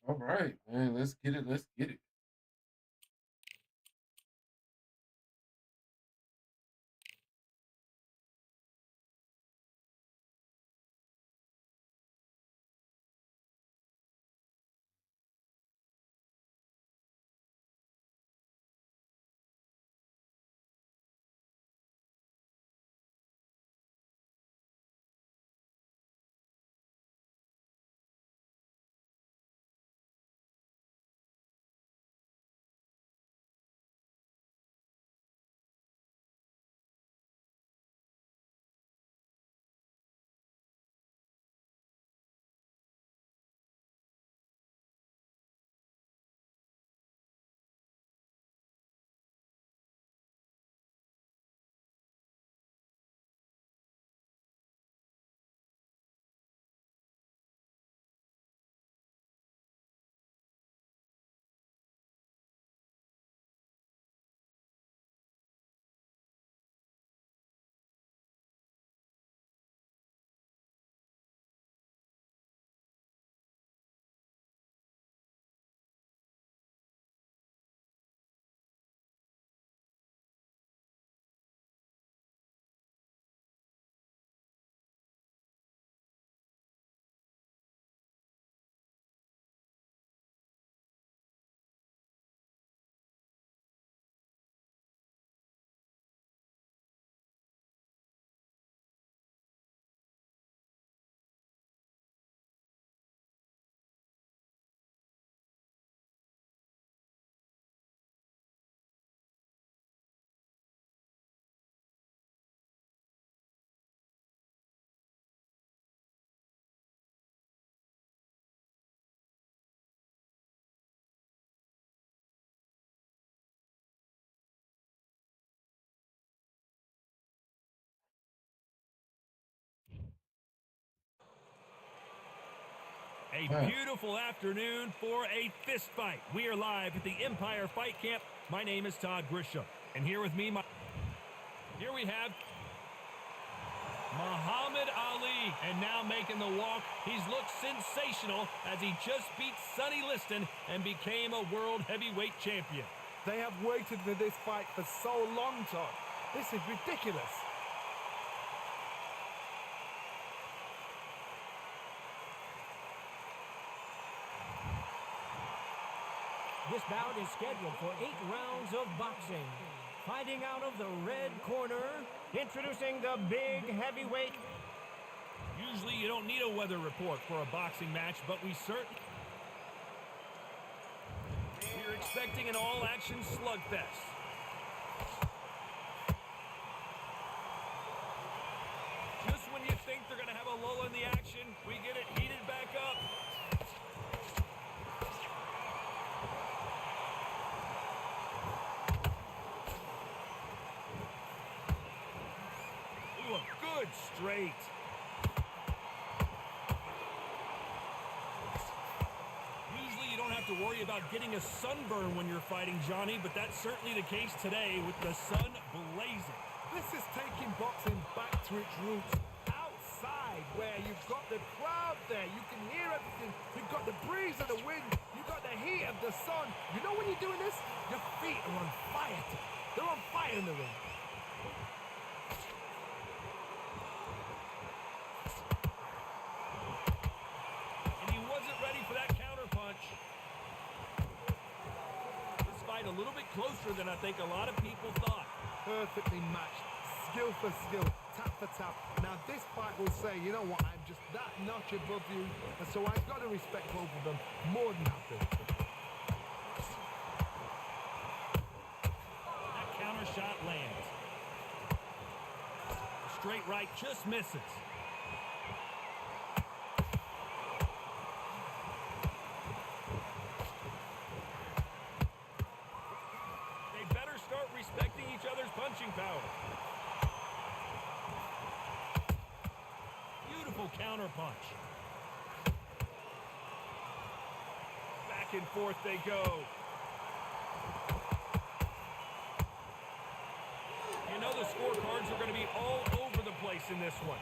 All right, man. Let's get it. Let's get it. A Ah, beautiful afternoon for a fist fight. We are live at the Empire Fight Camp. My name is Todd Grisham, and here with me, here we have Muhammad Ali, and now making the walk. He's looked sensational as he just beat Sonny Liston and became a world heavyweight champion. They have waited for this fight for so long, Todd. This is ridiculous. This bout is scheduled for 8 rounds of boxing. Fighting out of the red corner, introducing the big heavyweight. Usually you don't need a weather report for a boxing match, but we're expecting an all-action slugfest. Just when you think they're going to have a lull in the action, we get it heated back up. Ooh, a good straight. Usually you don't have to worry about getting a sunburn when you're fighting, Johnny, but that's certainly the case today with the sun blazing. This is taking boxing back to its roots. Outside, where you've got the crowd there, you can hear everything. You've got the breeze of the wind, you've got the heat of the sun. You know when you're doing this, your feet are on fire. They're on fire in the ring. And he wasn't ready for that counterpunch. This fight a little bit closer than I think a lot of people thought. Perfectly matched, skill for skill, tap for tap. Now this fight will say, you know what, I'm just that notch above you, and so I've got to respect both of them more than happy. That counter shot lands. The straight right just misses. They better start respecting each other's punching power. Beautiful counter punch. Back and forth they go. You know the scorecards are going to be all over the place in this one.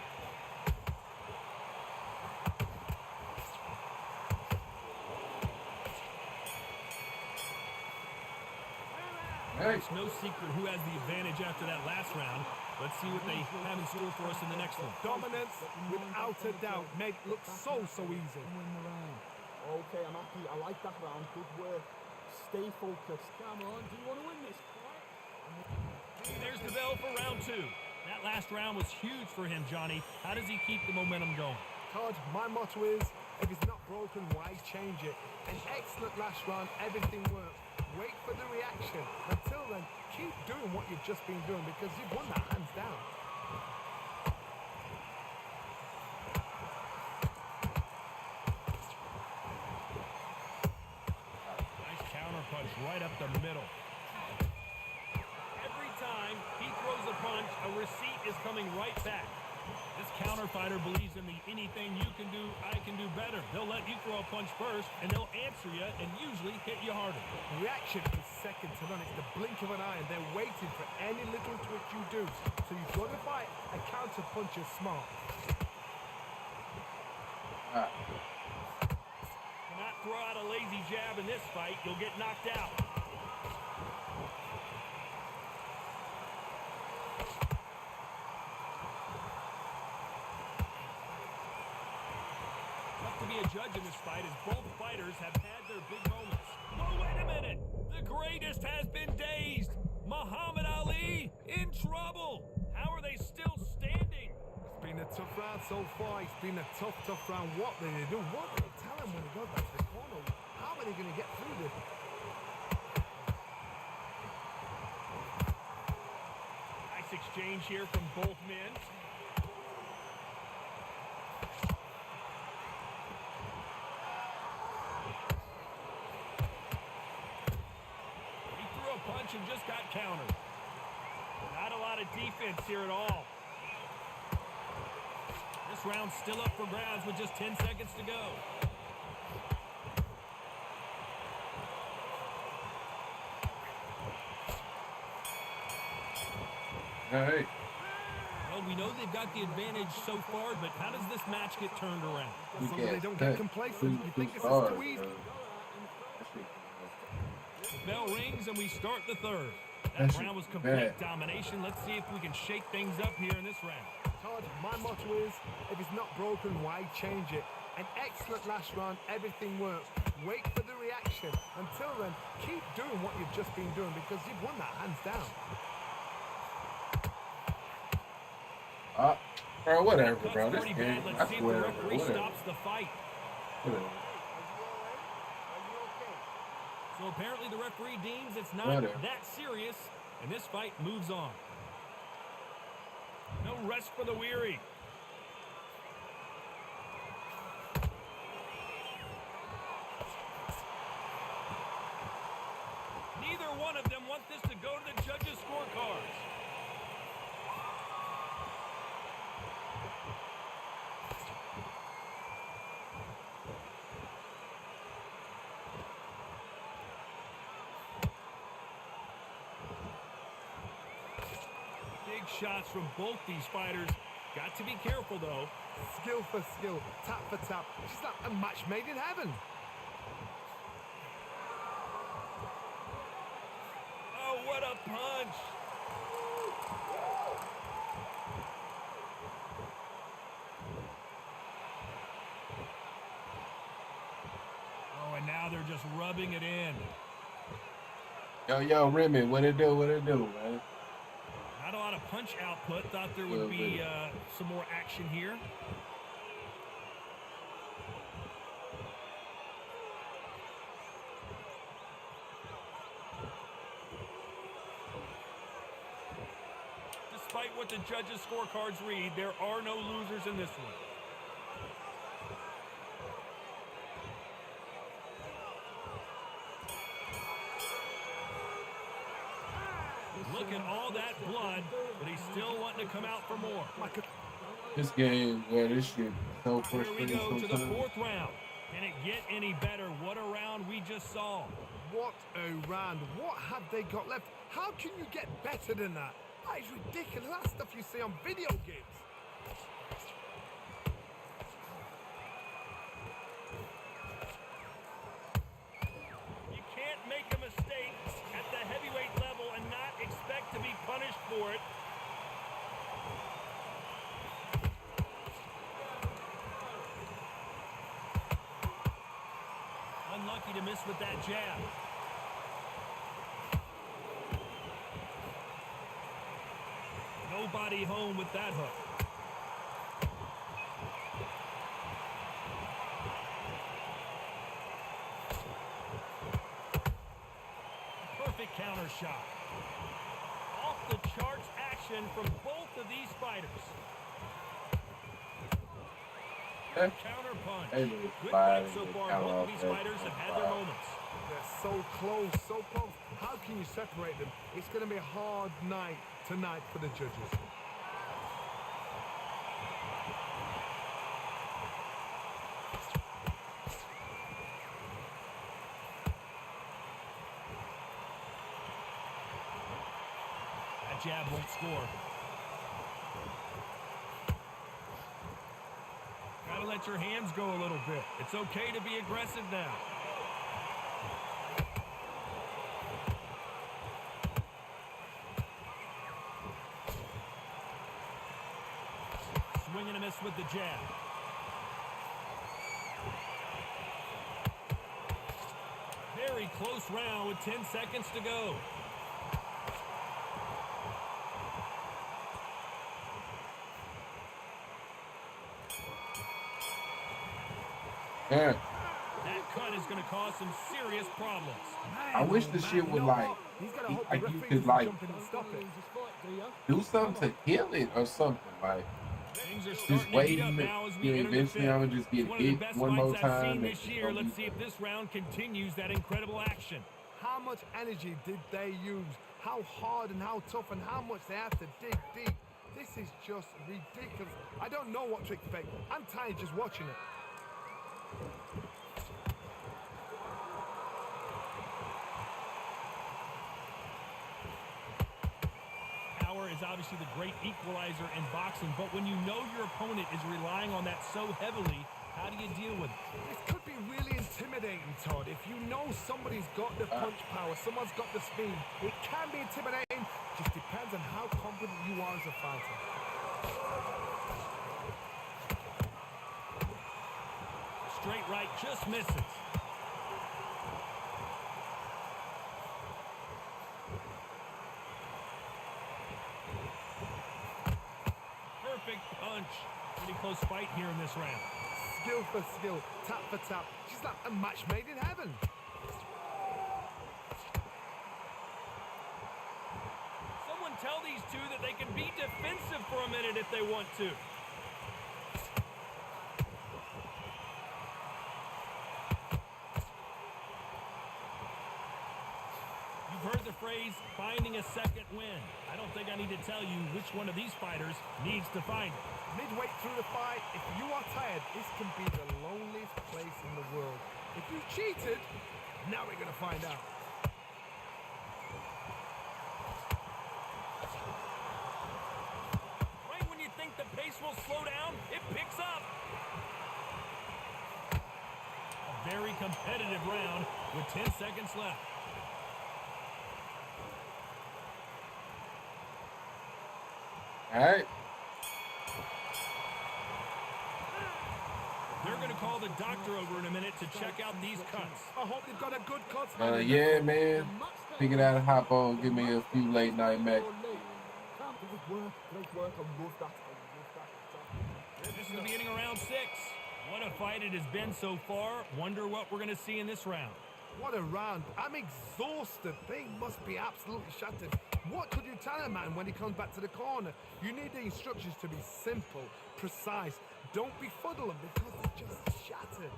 Hey. It's no secret who has the advantage after that last round. Let's see what they have in store for us in the next one. Dominance, without a doubt, made it look so easy. Okay, I'm happy. I like that round. Good work. Stay focused. Come on, do you want to win this fight? There's the bell for round two. That last round was huge for him, Johnny. How does he keep the momentum going? Todd, my motto is, if it's not broken, why change it? An excellent last round, everything worked. Wait for the reaction. Until then, keep doing what you've just been doing because you've won that hands down. Nice counter punch right up the middle. Every time he throws a punch, a receipt is coming right back. This counter fighter believes in the anything you can do, I can do better. They'll let you throw a punch first, and they'll answer you and usually hit you harder. Reaction is second to none. It's the blink of an eye, and they're waiting for any little twitch you do. So you've got to fight a counter punch is smart. Cannot throw out a lazy jab in this fight. You'll get knocked out. To be a judge in this fight as both fighters have had their big moments. Oh, wait a minute! The greatest has been dazed! Muhammad Ali in trouble! How are they still standing? It's been a tough round so far. It's been a tough round. What did they do? What did they tell him when he got back to the corner? How are they going to get through this? Nice exchange here from both men. Punch and just got countered. Not a lot of defense here at all. This round's still up for grabs with just 10 seconds to go. Hey. Well, we know they've got the advantage so far, but how does this match get turned around? So they don't get complacent. You think this is too easy? Bell rings and we start the third. That round was complete domination. Let's see if we can shake things up here in this round. Todd, my motto is, if it's not broken, why change it? An excellent last round, everything worked. Wait for the reaction. Until then, keep doing what you've just been doing because you've won that hands down. Bro, whatever, That's bro. This pretty game, bad. I Let's see if the swear, referee whatever. stops the fight. Whatever. So apparently the referee deems it's not Whatever. that serious, and this fight moves on. No rest for the weary. Neither one of them want this to go to the judges' scorecards. Big shots from both these fighters. Got to be careful, though. Skill for skill, tap for tap. It's like a match made in heaven. Oh, what a punch. Oh, and now they're just rubbing it in. Yo, Remy, what it do, man? Not a lot of punch output. Thought there would be some more action here. Despite what the judges' scorecards read, there are no losers in this one. Look at all that blood, but he's still wanting to come out for more. This game, boy, this shit so Here we frustrating go to the sometimes. fourth round. Can it get any better? What a round we just saw. What a round. What have they got left? How can you get better than that? That is ridiculous. That's stuff you see on video games. You can't make a mistake at the heavyweight level miss with that jab. Nobody home with that hook. Perfect counter shot. Off the charts action from both of these fighters. Counter punch. Good fight so far. Both of these fighters have had their moments. They're so close, so close. How can you separate them? It's going to be a hard night tonight for the judges. That jab won't score. Gotta let your hands go a little bit. It's okay to be aggressive now. Swing and a miss with the jab. Very close round with 10 seconds to go. Yeah. That cut is going to cause some serious problems. I wish the shit would like you could like do something to kill it or something. Like Things are just starting to heat waiting. up now as we enter the Eventually, I'm fifth. gonna just get It's one of the hit best one more fights I've time. seen and this it's year. gonna Let's be see if this round continues that incredible action. How much energy did they use? How hard and how tough and how much they had to dig deep? This is just ridiculous. I don't know what to expect. I'm tired just watching it. Power is obviously the great equalizer in boxing, but when you know your opponent is relying on that so heavily, how do you deal with it? This could be really intimidating, Todd. If you know somebody's got the punch power, someone's got the speed, it can be intimidating. Just depends on how confident you are as a fighter. Straight right just misses. Perfect punch. Pretty close fight here in this round. Skill for skill, tap for tap. She's like a match made in heaven. Someone tell these two that they can be defensive for a minute if they want to. You've heard the phrase, finding a second win. I don't think I need to tell you which one of these fighters needs to find it. Midway through the fight, if you are tired, this can be the loneliest place in the world. If you cheated, now we're going to find out. Right when you think the pace will slow down, it picks up. A very competitive round with 10 seconds left. all right. They're going to call the doctor over in a minute to check out these cuts. I hope they've got a good cut. Yeah, man. Figured out to hop on, give me a few late night matches. Great work. I love that. This is the beginning of round 6. What a fight it has been so far. Wonder what we're going to see in this round. What a round. I'm exhausted. They must be absolutely shattered. What could you tell a man when he comes back to the corner? You need the instructions to be simple, precise. Don't befuddle them because they're just shattered.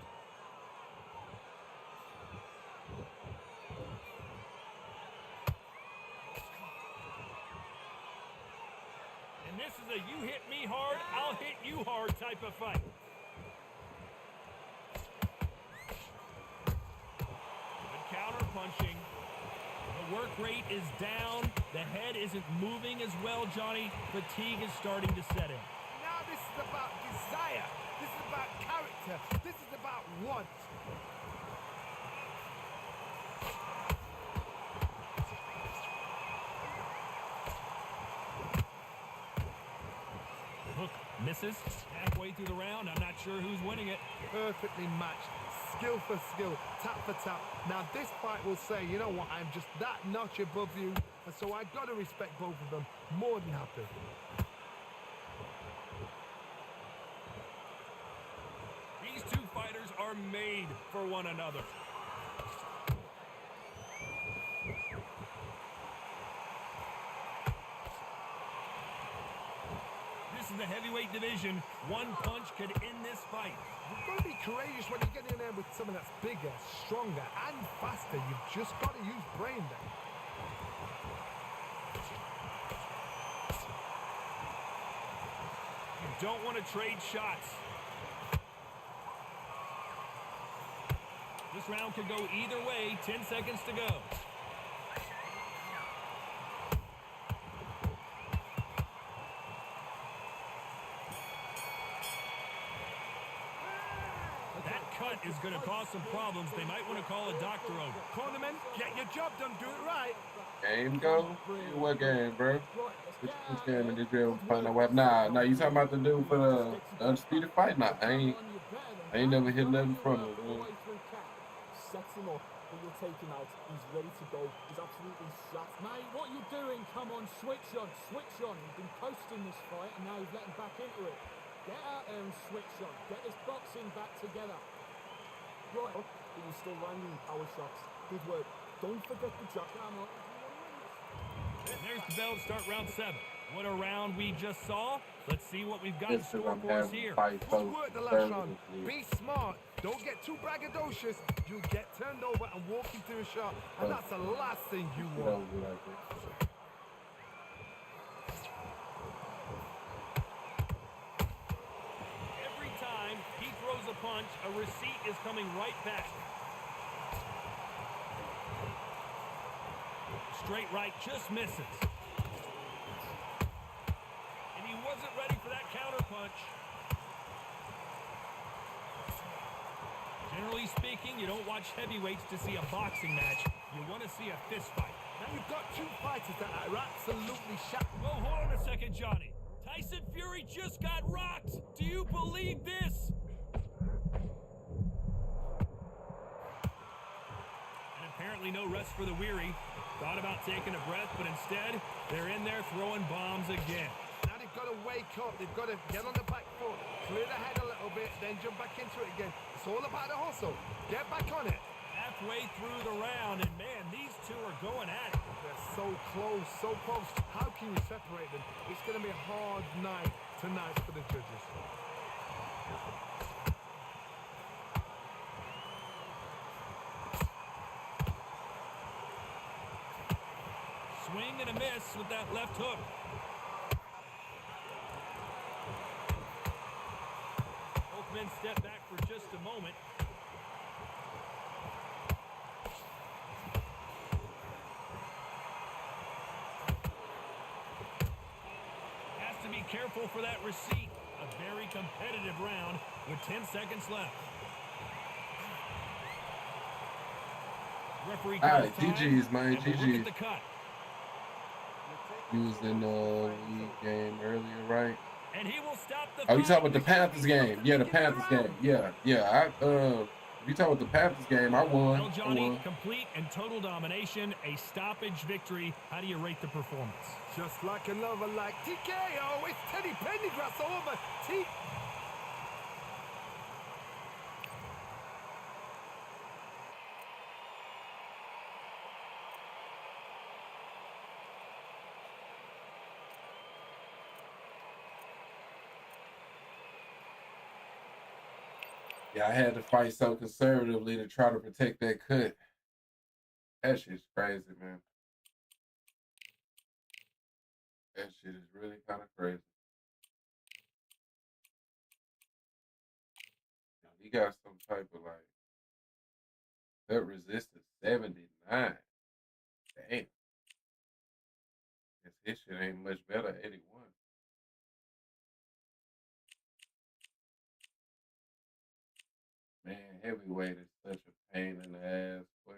And this is a you hit me hard, I'll hit you hard type of fight. Good counter punching. The work rate is down. The head isn't moving as well, Johnny. Fatigue is starting to set in. Now this is about desire. This is about character. This is about want. Hook misses halfway through the round. I'm not sure who's winning it. Perfectly matched. skill for skill, tap for tap. Now this fight will say, you know what, I'm just that notch above you, and so I got to respect both of them. More than happy. These two fighters are made for one another. This is the heavyweight division. One punch could end this fight. You've got to be courageous when you get in there with someone that's bigger, stronger, and faster. You've just got to use brain there. You don't want to trade shots. This round could go either way. 10 seconds to go. That cut is going to cause some problems. They might want to call a doctor over. Cornerman, get your job done. Do it right. Game go? What game, bro? Which game did you ever find out what? Nah, you talking about the dude for the undisputed fight? Nah, I ain't never hit nothing from him, man. Sets him up, but you'll take him out. He's ready to go. He's absolutely shot. Mate, what are you doing? Come on, switch on, switch on. You've been posting this fight and now you've let him back into it. Get out there and switch on. Get this boxing back together. Right, but he's still landing power shots. Good work. Don't forget the jab. And there's the bell to start round 7. What a round we just saw. Let's see what we've got in This is store I'm for us having here. fight Good work the last round. conservatively. Be smart. Don't get too braggadocious. You'll get turned over and walk into a shot. And that's the last thing you Get want. over like this. Every time he throws a punch, a receipt is coming right back. Straight right just misses. And he wasn't ready for that counter punch. Generally speaking, you don't watch heavyweights to see a boxing match. You want to see a fist fight. Now you've got two fighters that are absolutely shot. Well, hold on a second, Johnny. Tyson Fury just got rocked. Do you believe this? And apparently no rest for the weary. Thought about taking a breath, but instead, they're in there throwing bombs again. Now they've got to wake up. They've got to get on the back foot, clear the head a little bit, then jump back into it again. It's all about the hustle. Get back on it. Halfway through the round, and man, these two are going at it. They're so close, so close. How can you separate them? It's going to be a hard night tonight for the judges. Swing and a miss with that left hook. Both men step back for just a moment. Has to be careful for that receipt. A very competitive round with 10 seconds left. Referee All right, calls time, GG's, man, and we'll look GG's. at the cut. He was in the league game earlier, right? And he will stop the Oh, you fight. talking about the Panthers game? Yeah, the Panthers game. Yeah. You talking about the Panthers game? I won. Well, I Johnny, won. complete and total domination, a stoppage victory. How do you rate the performance? Just like another like TKO. It's Teddy Pendergrass over. Yeah, I had to fight so conservatively to try to protect that cut. That shit's crazy, man. That shit is really kind of crazy. He got some type of like cut resistance 79. Damn. Guess his shit ain't much better, 81. Man, heavyweight is such a pain in the ass, boy.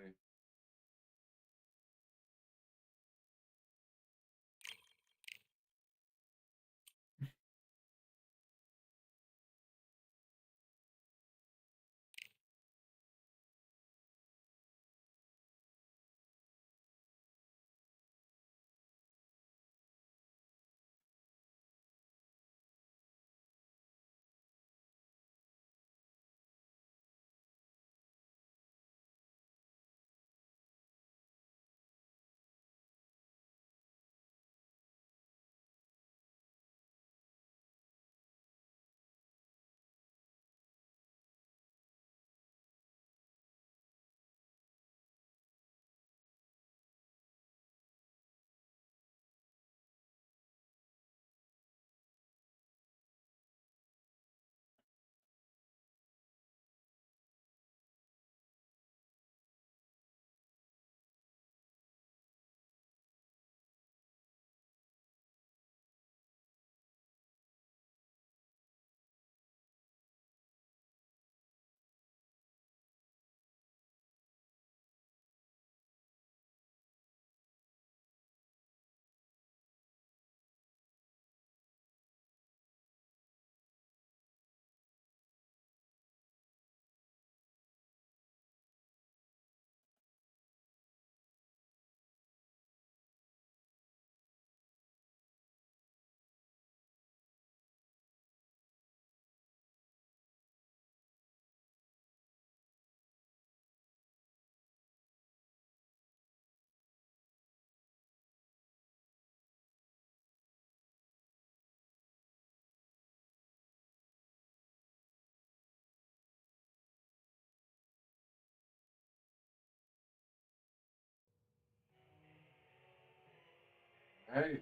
Hey.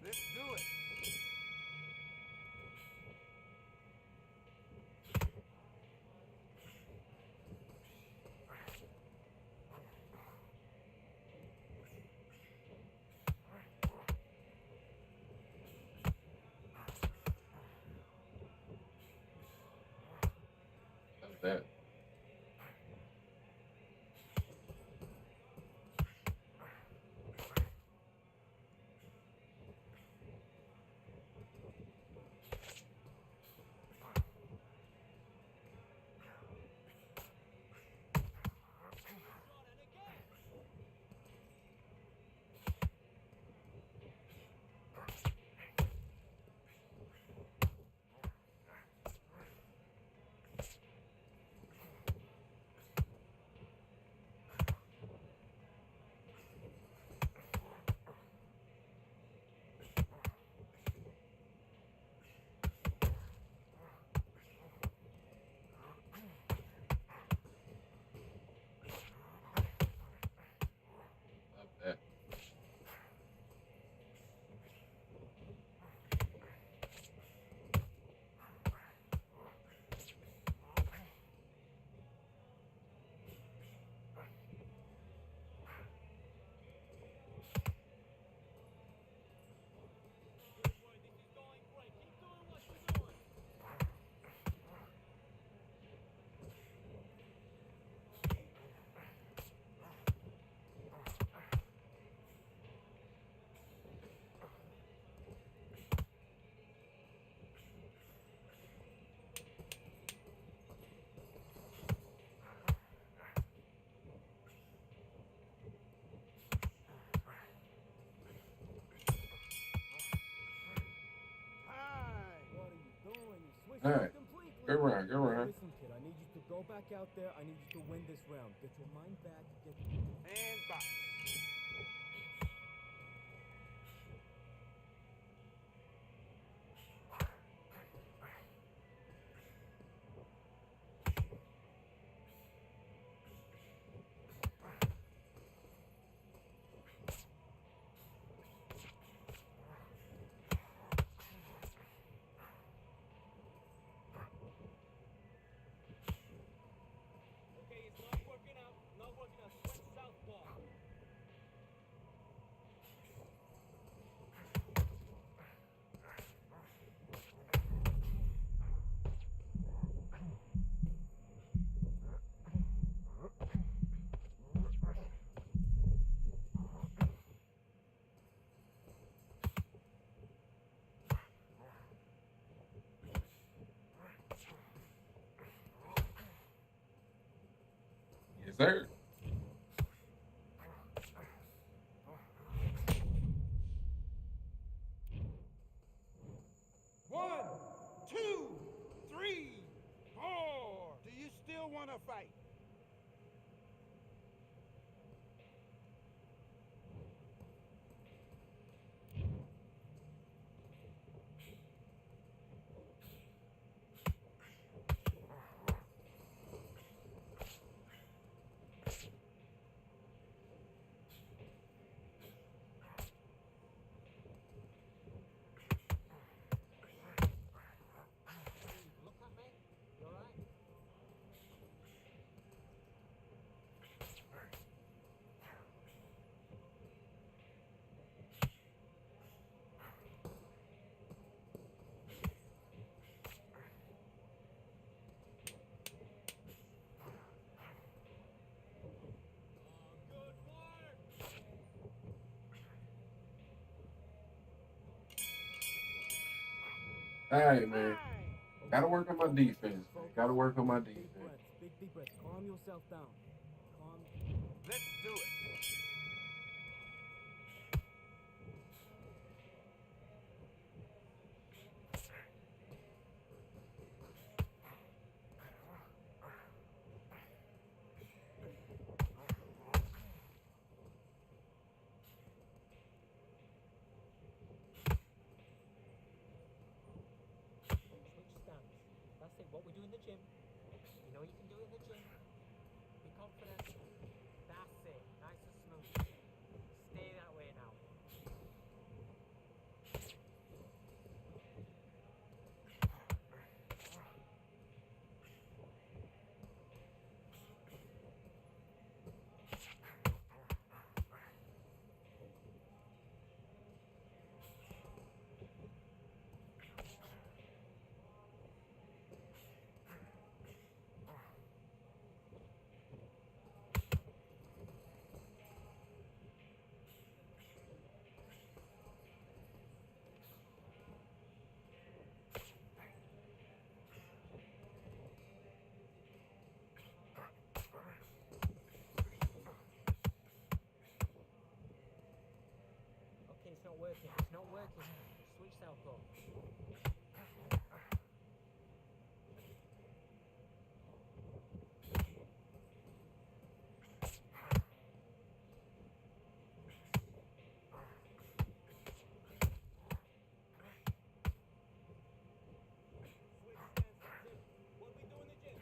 Let's do it. That's that. Love that. Time. What are you doing? You switched All up right. completely. Good round. Good round. Listen, kid, I need you to go back out there. I need you to win this round. Get your mind back. Get. And box. Okay, it's not working out. Not working out. Switch southpaw. Yes, sir. One, two, three, four. Do you still want to fight? Look at me. You alright? Good work. All right, man. Time. Gotta work on my defense, man. Gotta work on my Big defense. breaths. Big deep breaths. Calm yourself down. Calm. Let's do it. we do in the gym. You know you can do it in the gym. Be confident. That's it. Nice and smooth. Stay that way now. Okay, it's not working. It's not working. Switch southpaw. Switch stance. That's it. What we do in the gym.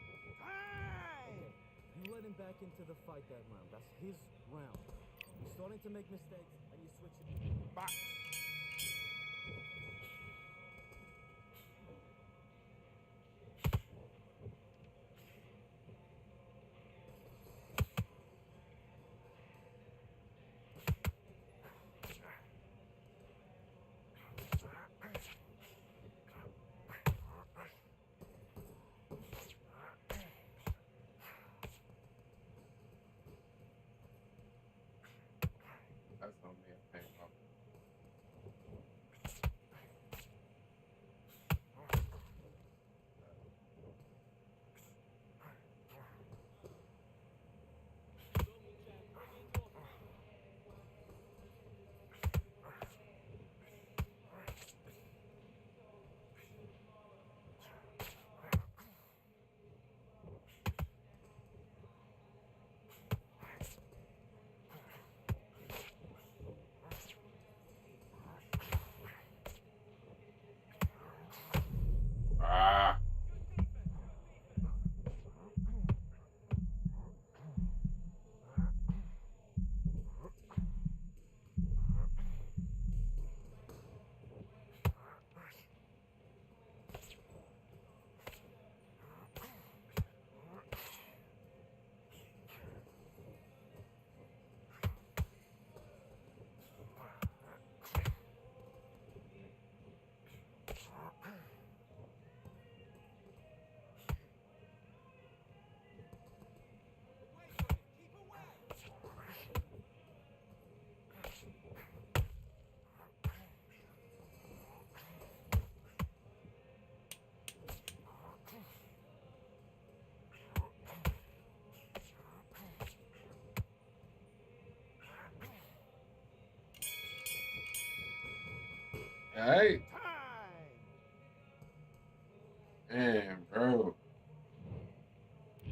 Time! You let him back into the fight that round. That's his round. He's starting to make mistakes, and you switch it. Box. That's on me. I think. Ah. Hey. Time! Man, bro.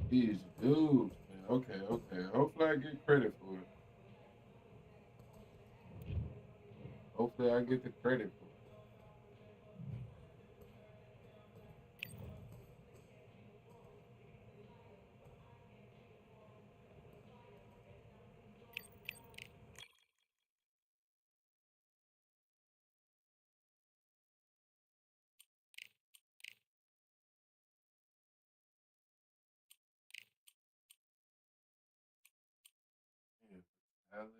These dudes, man. Okay, okay. Hopefully I get credit for it. Hopefully I get the credit for it. Man, Alex.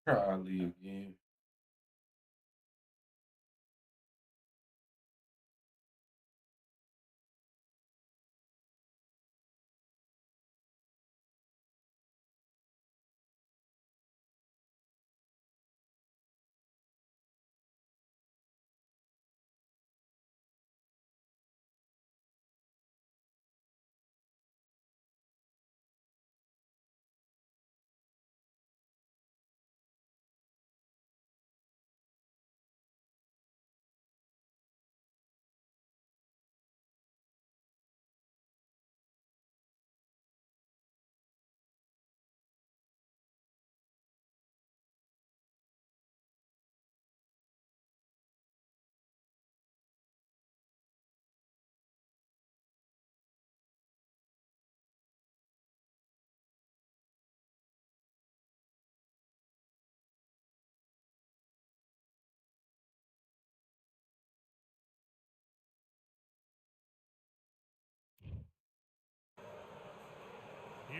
Probably again.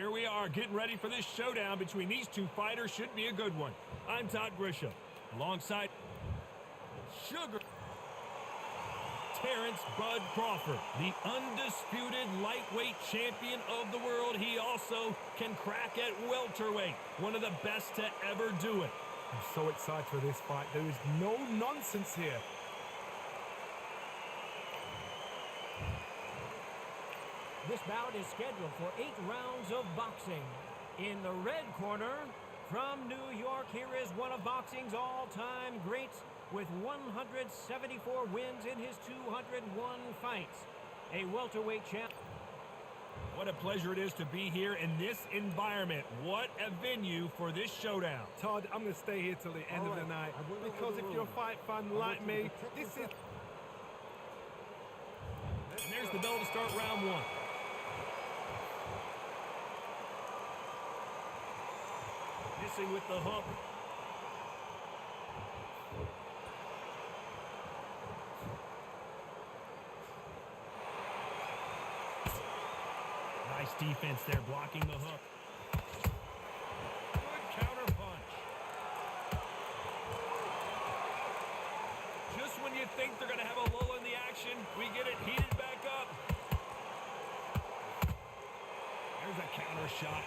Here we are, getting ready for this showdown between these two fighters. Should be a good one. I'm Todd Grisham, alongside Sugar Terrence Bud Crawford, the undisputed lightweight champion of the world. He also can crack at welterweight, one of the best to ever do it. I'm so excited for this fight. There is no nonsense here. This bout is scheduled for 8 rounds of boxing. In the red corner, from New York, here is one of boxing's all-time greats with 174 wins in his 201 fights. A welterweight champ. What a pleasure it is to be here in this environment. What a venue for this showdown. Todd, I'm going to stay here till the end of the night because if you're a fight fan like me, this is... And there's the bell to start round one. Missing with the hook. Nice defense there, blocking the hook. Good counter punch. Just when you think they're going to have a lull in the action, we get it heated back up. There's a counter shot.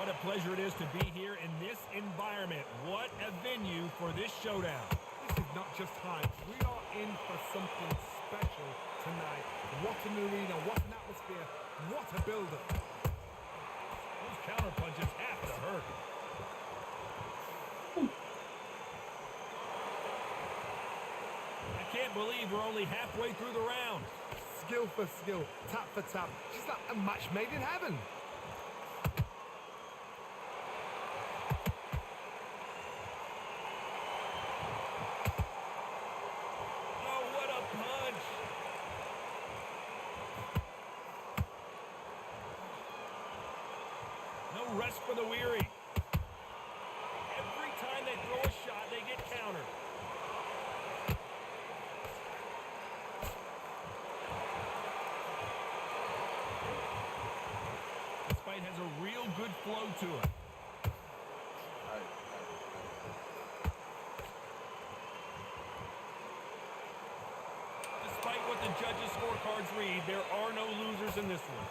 What a pleasure it is to be here in this environment. What a venue for this showdown. This is not just hype. We are in for something special tonight. What an arena, what an atmosphere, what a build-up. Those counter punches have to hurt. I can't believe we're only halfway through the round. Skill for skill, tap for tap. Just like a match made in heaven. Rest for the weary. Every time they throw a shot, they get countered. This fight has a real good flow to it. Despite what the judges' scorecards read, there are no losers in this one.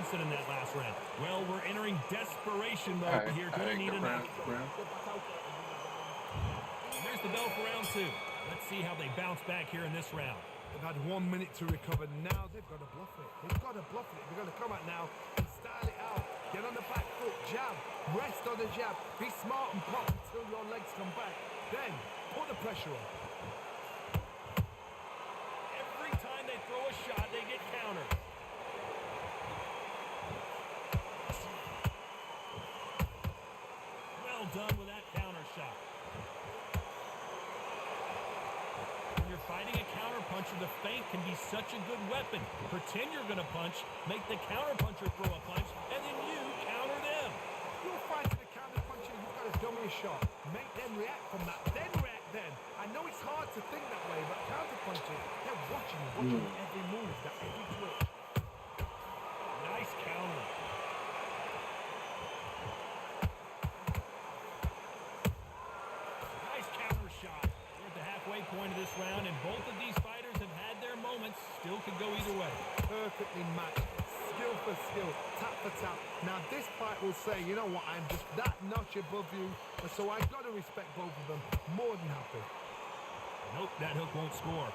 In that last round. Well, we're entering desperation mode here. Gonna need a knock. There's the bell for round two. Let's see how they bounce back here in this round. They've had 1 minute to recover. Now they've got to bluff it. They've got to bluff it. They've got to come out now and style it out. Get on the back foot, jab, rest on the jab. Be smart and pop until your legs come back. Then put the pressure on. Every time they throw a shot, they get countered. Done with that counter shot. When you're fighting a counter puncher, the feint can be such a good weapon. Pretend you're going to punch, make the counter puncher throw a punch, and then you counter them. You're fighting a counter puncher, you've got to dummy a shot. Make them react from that, then react then. I know it's hard to think that way, but counter punchers, they're watching every move, every twitch. Nice counter. Point of this round, and both of these fighters have had their moments. Still could go either way. Perfectly matched, skill for skill, tap for tap. Now this fight will say, you know what, I'm just that notch above you, and so I've got to respect both of them. More than happy. Nope, that hook won't score.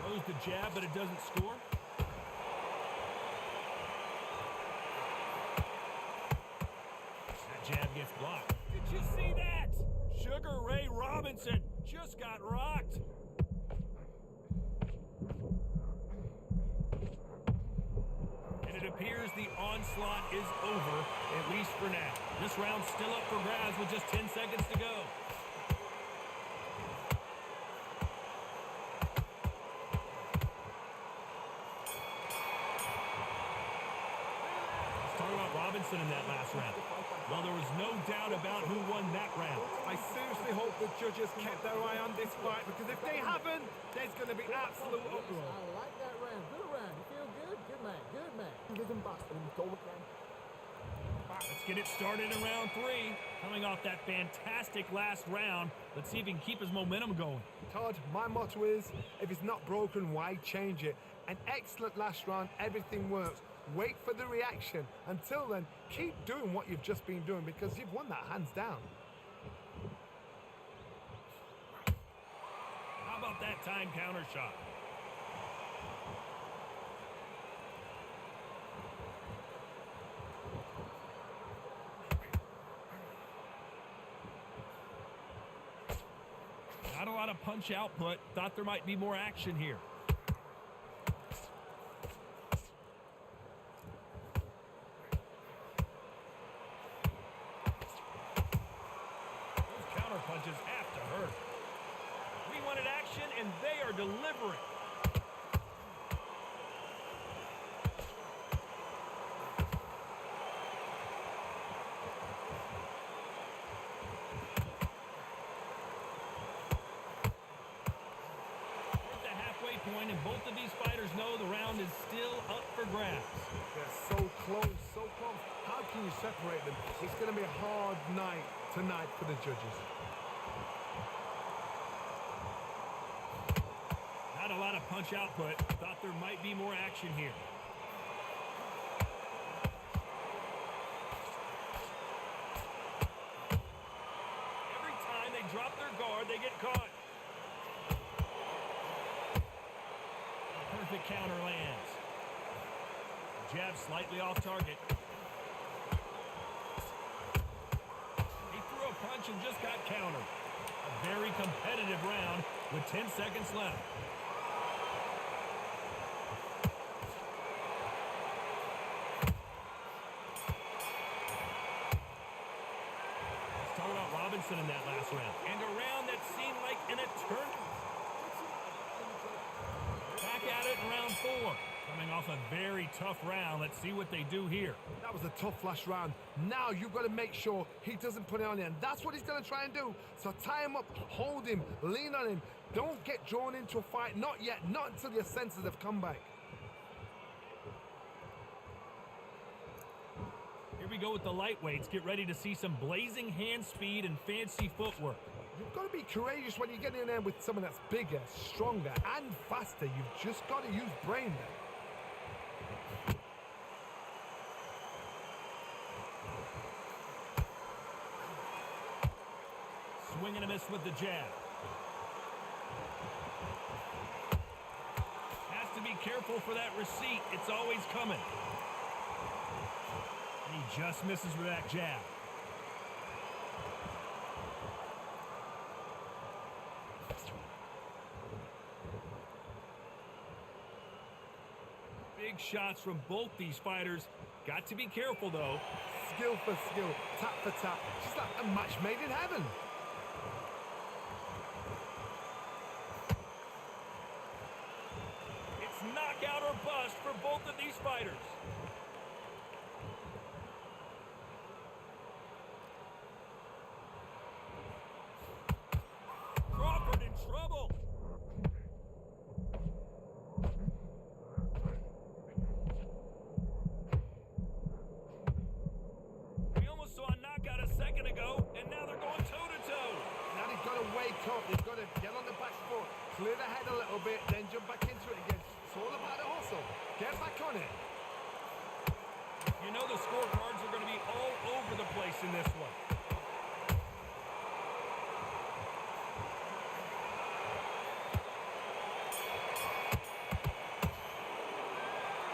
Throws the jab, but it doesn't score. Jab gets blocked. Did you see that? Sugar Ray Robinson just got rocked. And it appears the onslaught is over, at least for now. This round's still up for grabs with just 10 seconds to go. Robinson in that last round. Well, there was no doubt about who won that round. I seriously hope the judges kept their eye on this fight, because if they haven't, there's going to be absolute uproar. I like that round. Good round. You feel good? Good man. Good man. Rhythm back and go again. Let's get it started in round 3. Coming off that fantastic last round, let's see if he can keep his momentum going. Todd, my motto is, if it's not broken, why change it? An excellent last round, everything works. Wait for the reaction. Until then, keep doing what you've just been doing, because you've won that hands down. How about that time counter shot? Not a lot of punch output. Thought there might be more action here. Those counter punches have to hurt. We wanted action, and they are delivering. Point, and both of these fighters know the round is still up for grabs. They're so close, so close. How can you separate them? It's going to be a hard night tonight for the judges. Not a lot of punch output. Thought there might be more action here. Every time they drop their guard, they get caught. Perfect counter lands. Jab slightly off target. He threw a punch and just got countered. A very competitive round with 10 seconds left. Let's talk about Robinson in that last round. And a round that seemed like an eternity. Back at it in round 4. Coming off a very tough round. Let's see what they do here. That was a tough last round. Now you've got to make sure he doesn't put it on you. And that's what he's going to try and do. So tie him up, hold him, lean on him. Don't get drawn into a fight. Not yet. Not until your senses have come back. Here we go with the lightweights. Get ready to see some blazing hand speed and fancy footwork. You've got to be courageous when you get in there with someone that's bigger, stronger, and faster. You've just got to use brain there. Swing and a miss with the jab. Has to be careful for that receipt. It's always coming. And he just misses with that jab. Big shots from both these fighters. Got to be careful, though. Skill for skill, tap for tap. Just like a match made in heaven. It's knockout or bust for both of these fighters. Crawford in trouble. We almost saw a knockout a second ago, and now they're going toe-to-toe. Now they've got to wake up. They've got to get on the back foot, clear the head a little bit, then jump back into it again. It's all about the hustle. Get back on it. You know the scorecards are going to be all over the place in this one.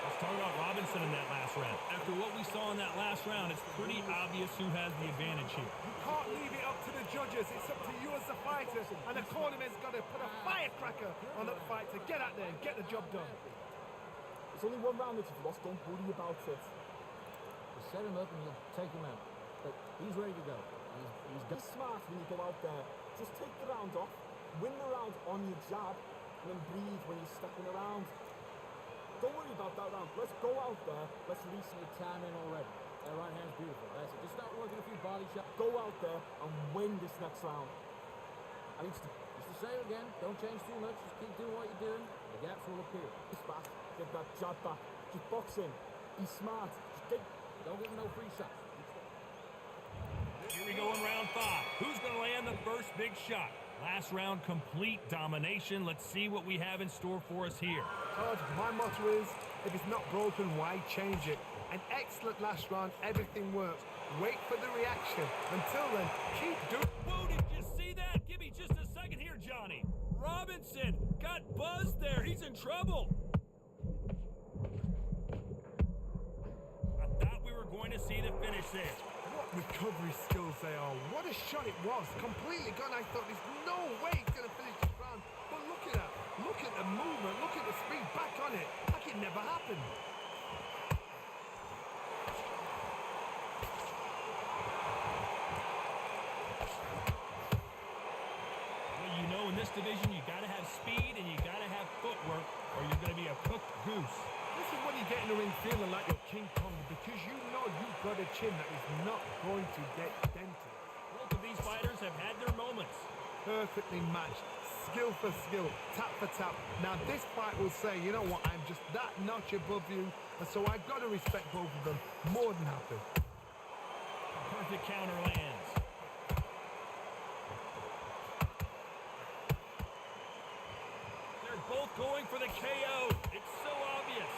Let's talk about Robinson in that last round. After what we saw in that last round, it's pretty obvious who has the advantage here. You can't leave it up to the judges. It's up to you as the fighter. And the cornerman's got to put a firecracker on that fight to get out there and get the job done. It's only one round that you've lost. Don't worry about it. You set him up and you take him out. But he's ready to go. He's Be smart when you go out there. Just take the round off, win the round on your jab, and then breathe when you're stepping around. Don't worry about that round. Let's go out there. Let's reset your time in already. That right hand's beautiful. That's it. Just start working a few body shots. Go out there and win this next round. I mean, just the same again. Don't change too much. Just keep doing what you're doing. The gaps will appear. Just back. Get that jab back. Just box in. Be smart. Just get... Don't give him no free shots. Here we go in round 5. Who's going to land the first big shot? Last round, complete domination. Let's see what we have in store for us here. Todd, my motto is, if it's not broken, why change it? An excellent last round, everything works. Wait for the reaction. Until then, keep doing... Whoa, did you see that? Give me just a second here, Johnny. Robinson got buzzed there. He's in trouble. I thought we were going to see the finish there. What recovery skills they are. What a shot it was. Completely gone. I thought there's no way he's going to finish this round. But look at that. Look at the movement. Look at the speed. Back on it. Like it never happened. Well, you know, in this division, you got to have speed and you got to have footwork or you're going to be a cooked goose. This is when you get in the ring feeling like you're King Kong because you know you've got a chin that is not going to get dented. Both of these fighters have had their moments. Perfectly matched, skill for skill, tap for tap. Now this fight will say, you know what, I'm just that notch above you, and so I've got to respect both of them. More than happy. Perfect counter lands. They're both going for the KO. It's so obvious.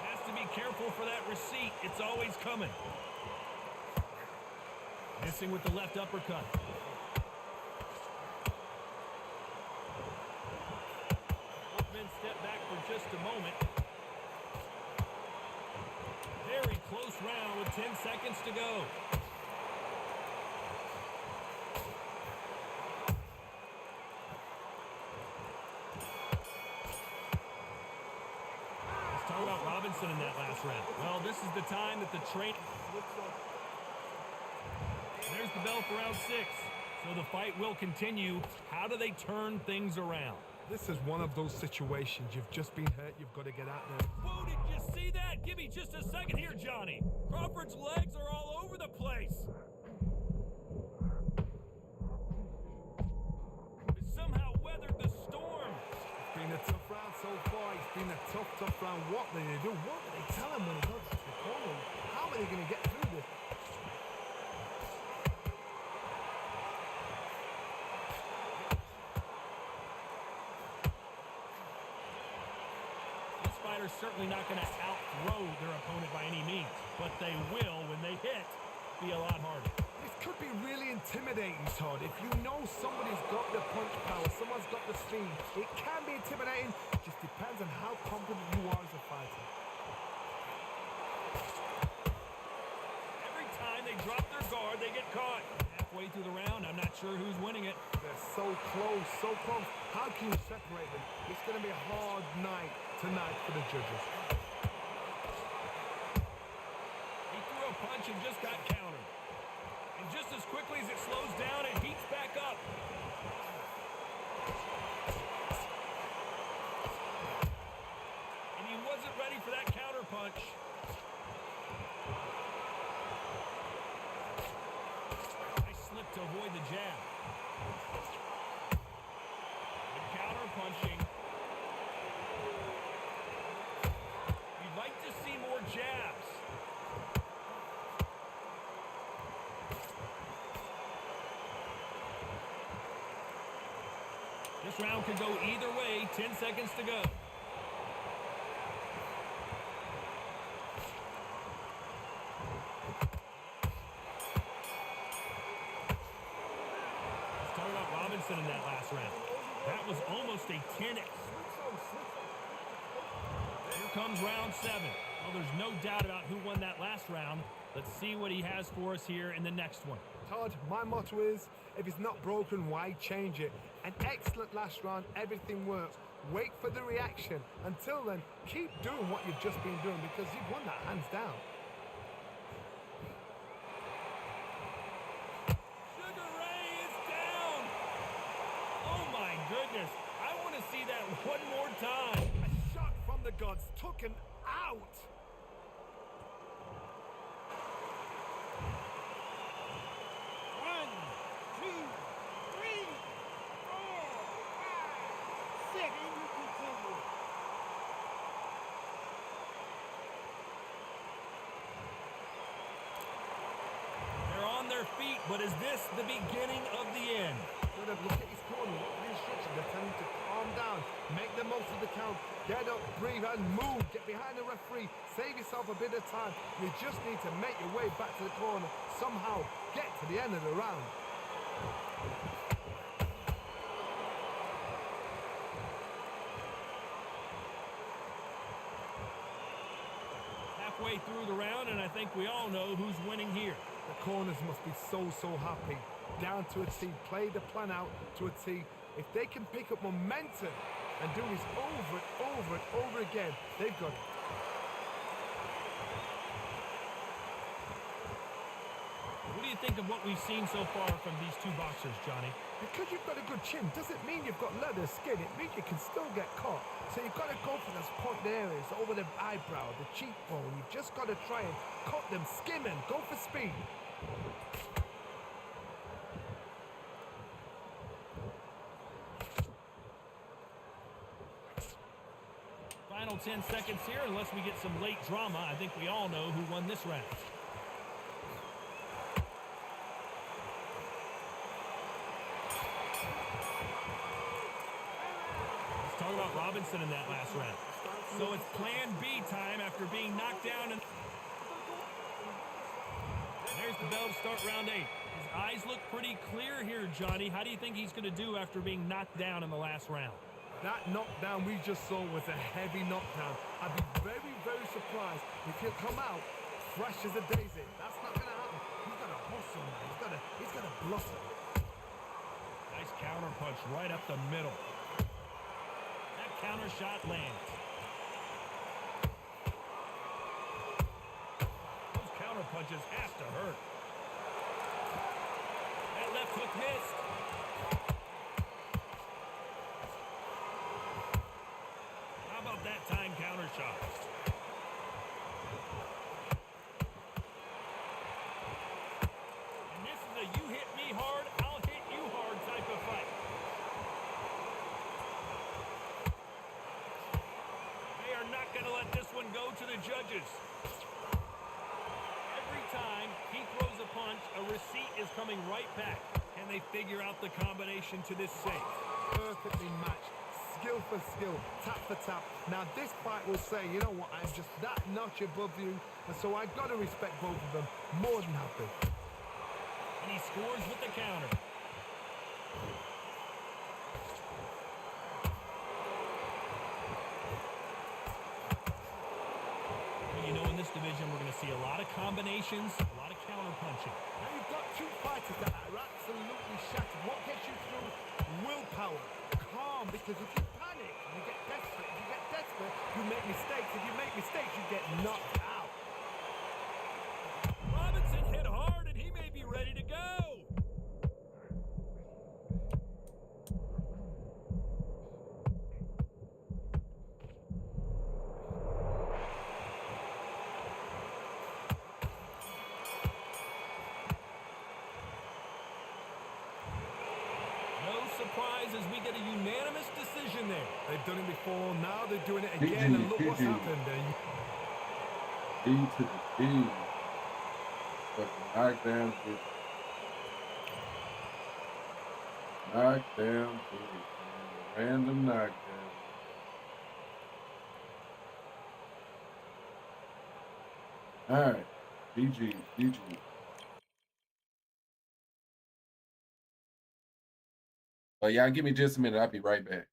Has to be careful for that receipt. It's always coming. Missing with the left uppercut. Both men step back for just a moment. Very close round with 10 seconds to go. Let's talk about Robinson in that last round. Well, this is the time that the train... There's the bell for round 6. So the fight will continue. How do they turn things around? This is one of those situations. You've just been hurt. You've got to get out there. Whoa, did you see that? Give me just a second here, Johnny. Crawford's legs are all over the place. But somehow weathered the storm. It's been a tough round so far. It's been a tough round. What do they do? What do they tell him when he goes to the corner? How are they going to get through this? Fighter's certainly not going to out-throw their opponent by any means, but they will, when they hit, be a lot harder. This could be really intimidating, Todd. If you know somebody's got the punch power, someone's got the speed, it can be intimidating. It just depends on how confident you are as a fighter. Every time they drop their guard, they get caught. Halfway through the round, I'm not sure who's winning it. They're so close, so close. How can you separate them? It's going to be a hard night tonight for the judges. He threw a punch and just got countered. And just as quickly as it slows down, it heats back up. And he wasn't ready for that counter punch. Nice slip to avoid the jab. Good counter punching. We'd like to see more jabs. This round could go either way. 10 seconds to go. Let's talk about Robinson in that last round. That was almost a 10x. Here comes round 7. Well, there's no doubt about who won that last round. Let's see what he has for us here in the next one. Todd, my motto is, if it's not broken, why change it? An excellent last round, everything works. Wait for the reaction. Until then, keep doing what you've just been doing because you've won that hands down. Sugar Ray is down. Oh my One more time. A shot from the gods took him out. One, two, three, four, five, six. And you continue. They're on their feet, but is this the beginning of the end? Look at his corner. Look at the instructions. They're telling him to calm down. Make the most of the count. Get up, breathe, and move. Get behind the referee. Save yourself a bit of time. You just need to make your way back to the corner. Somehow get to the end of the round. Halfway through the round, and I think we all know who's winning here. The corners must be so happy. Down to a T. Play the plan out to a T. If they can pick up momentum and do this over and over again, they've got it. What do you think of what we've seen so far from these two boxers, Johnny? Because you've got a good chin doesn't mean you've got leather skin. It means you can still get caught. So you've got to go for those point areas, over the eyebrow, the cheekbone. You've just got to try and cut them, skim them, go for speed. Final 10 seconds here, unless we get some late drama. I think we all know who won this round. Let's talk about Robinson in that last round. So it's plan B time after being knocked down. And there's the bell to start round 8. His eyes look pretty clear here, Johnny. How do you think he's going to do after being knocked down in the last round? That knockdown we just saw was a heavy knockdown. I'd be very surprised if he'll come out fresh as a daisy. That's not going to happen. He's got to hustle, man. He's got to blossom. Nice counter punch right up the middle. That counter shot lands. Those counter punches have to hurt. That left hook missed. How about that time counter shot? And this is a you hit me hard, I'll hit you hard type of fight. They are not going to let this one go to the judges. Every time he throws a punch, a receipt is coming right back. Can they figure out the combination to this safe? Perfectly matched. Skill for skill, tap for tap. Now this fight will say, you know what, I'm just that notch above you, and so I've got to respect both of them. More than happy. And he scores with the counter. Well, you know, in this division, we're going to see a lot of combinations, a lot of counter punching. Now you've got two fighters that are absolutely shattered. What gets you through? Willpower. Calm, because if you panic, you get desperate. If you get desperate, you make mistakes. If you make mistakes, you get knocked out. Robinson hit hard, and he may be ready to go. No surprise as we get a unanimous decision there. They've done it before, now they're doing it again, and look what's happened. D to the D. Fucking knockdown, bitch. Knockdown, bitch. Random knockdown. Alright. GG. GG. But y'all give me just a minute. I'll be right back.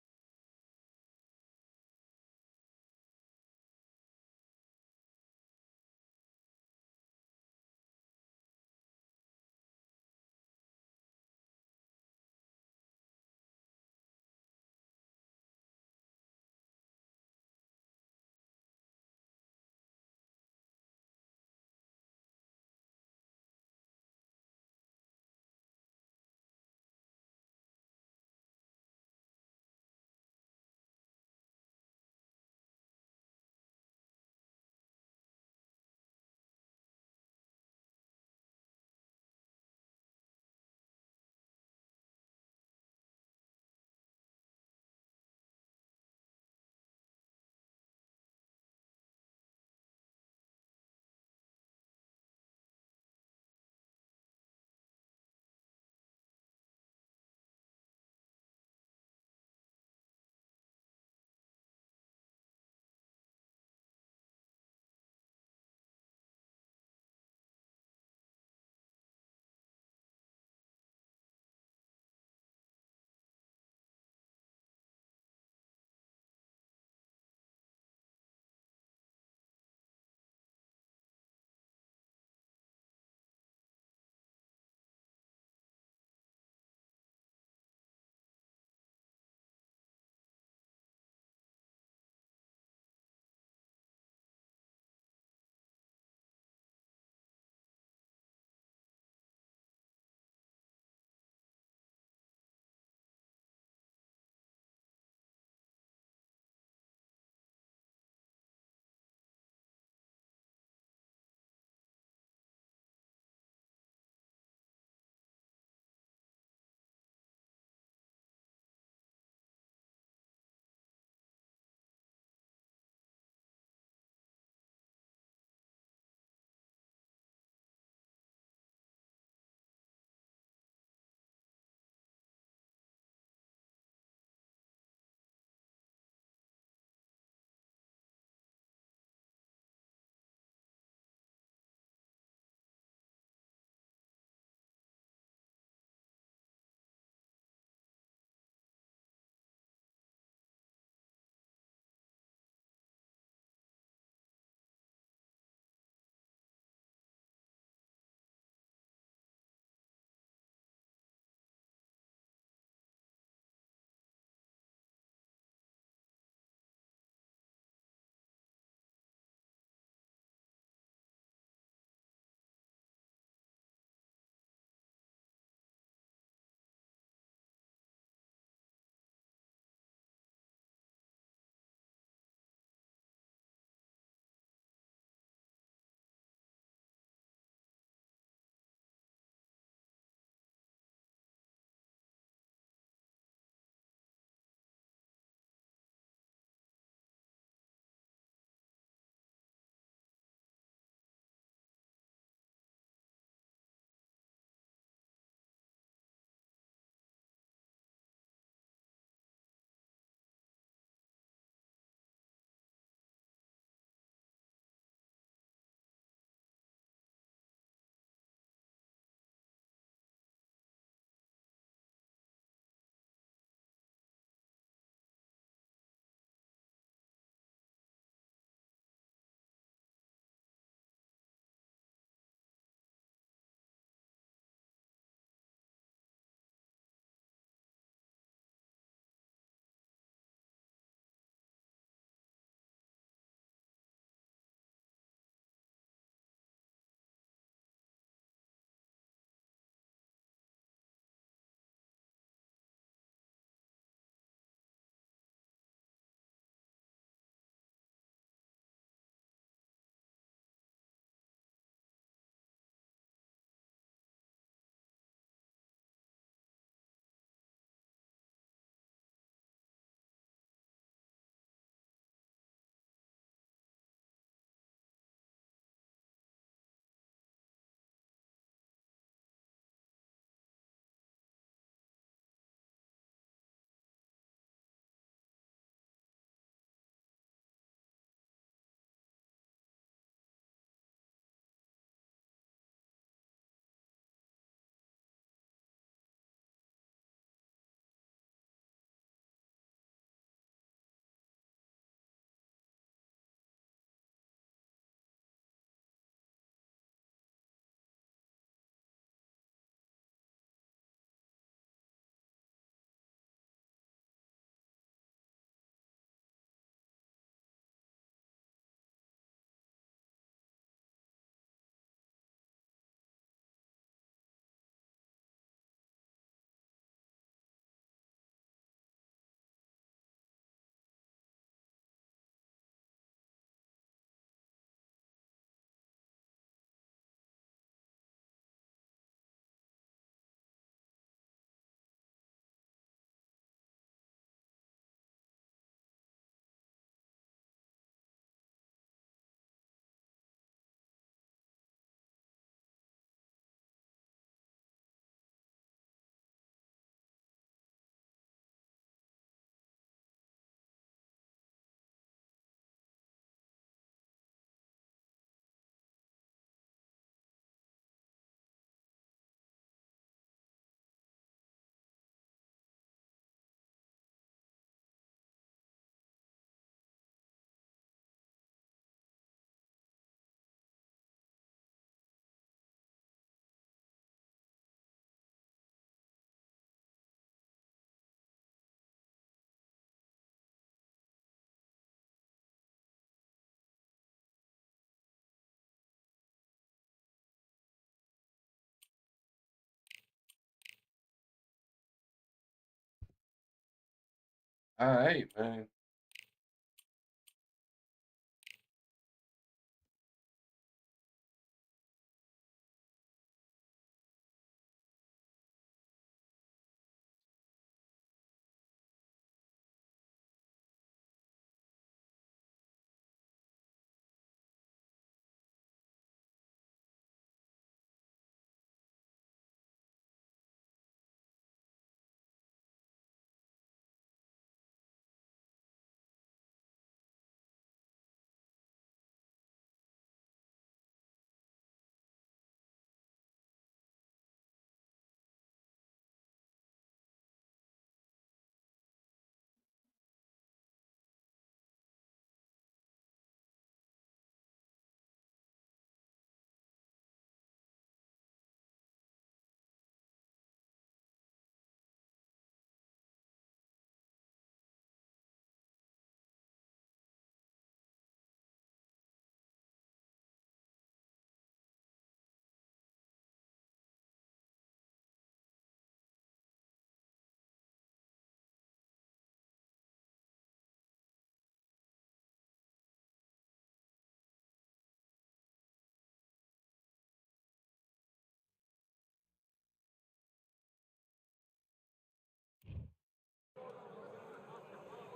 All right, man.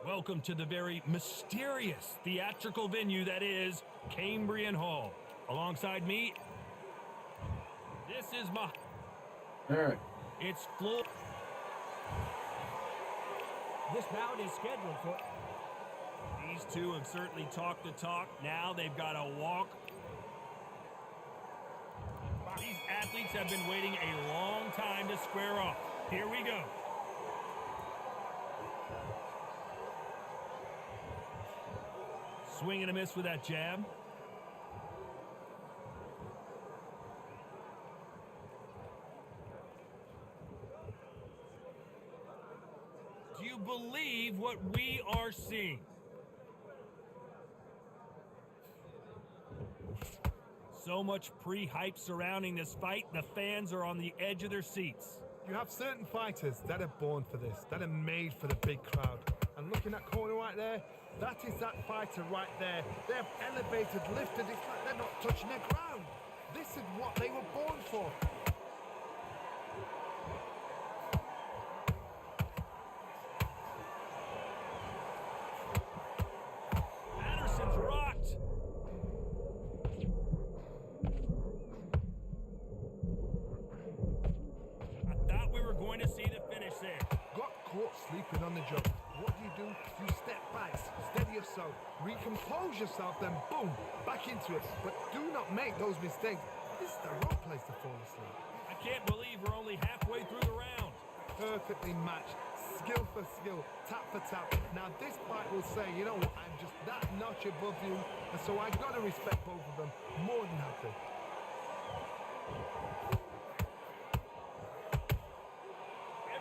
Welcome to the very mysterious theatrical venue that is Cambrian Hall. Alongside me, this is my... All right. It's full. This bout is scheduled for... These two have certainly talked the talk. Now they've got to walk. These athletes have been waiting a long time to square off. Here we go. Swing and a miss with that jab. Do you believe what we are seeing? So much pre-hype surrounding this fight, the fans are on the edge of their seats. You have certain fighters that are born for this, that are made for the big crowd. And looking at that corner right there, that is that fighter right there. They have elevated, lifted, it's like they're not touching the ground. This is what they were born for. Anderson's rocked. I thought we were going to see the finish there. Got caught sleeping on the job. What do? You step back, steady yourself, recompose yourself, then boom, back into it. But do not make those mistakes. This is the wrong place to fall asleep. I can't believe we're only halfway through the round. Perfectly matched, skill for skill, tap for tap. Now this fight will say, you know what, I'm just that notch above you, and so I gotta respect both of them more than happy.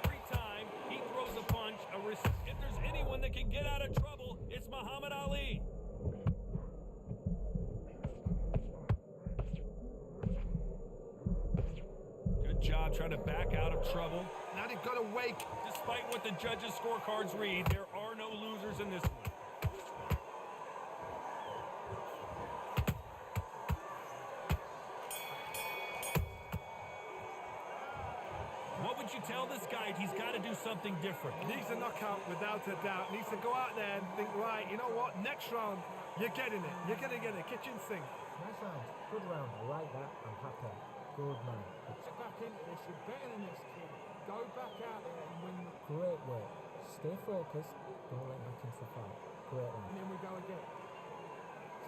Every time he throws a punch, if there's anyone that can get out of trouble, it's Muhammad Ali. Good job trying to back out of trouble. Now they've got to wake. Despite what the judges' scorecards read, there are no losers in this one. What would you tell this guy? He's got to do something different. Needs a knockout without a doubt. Needs to go out there and think, right, you know what, next round, you're getting it. You're going to get it. Kitchen sink. Nice round. Good round. I like that. I'm happy. Good man. Get back into this. You're better than this, kid. Go back out there and win. Great work. Stay focused. Don't let back into the fight. Great round. And then we go again.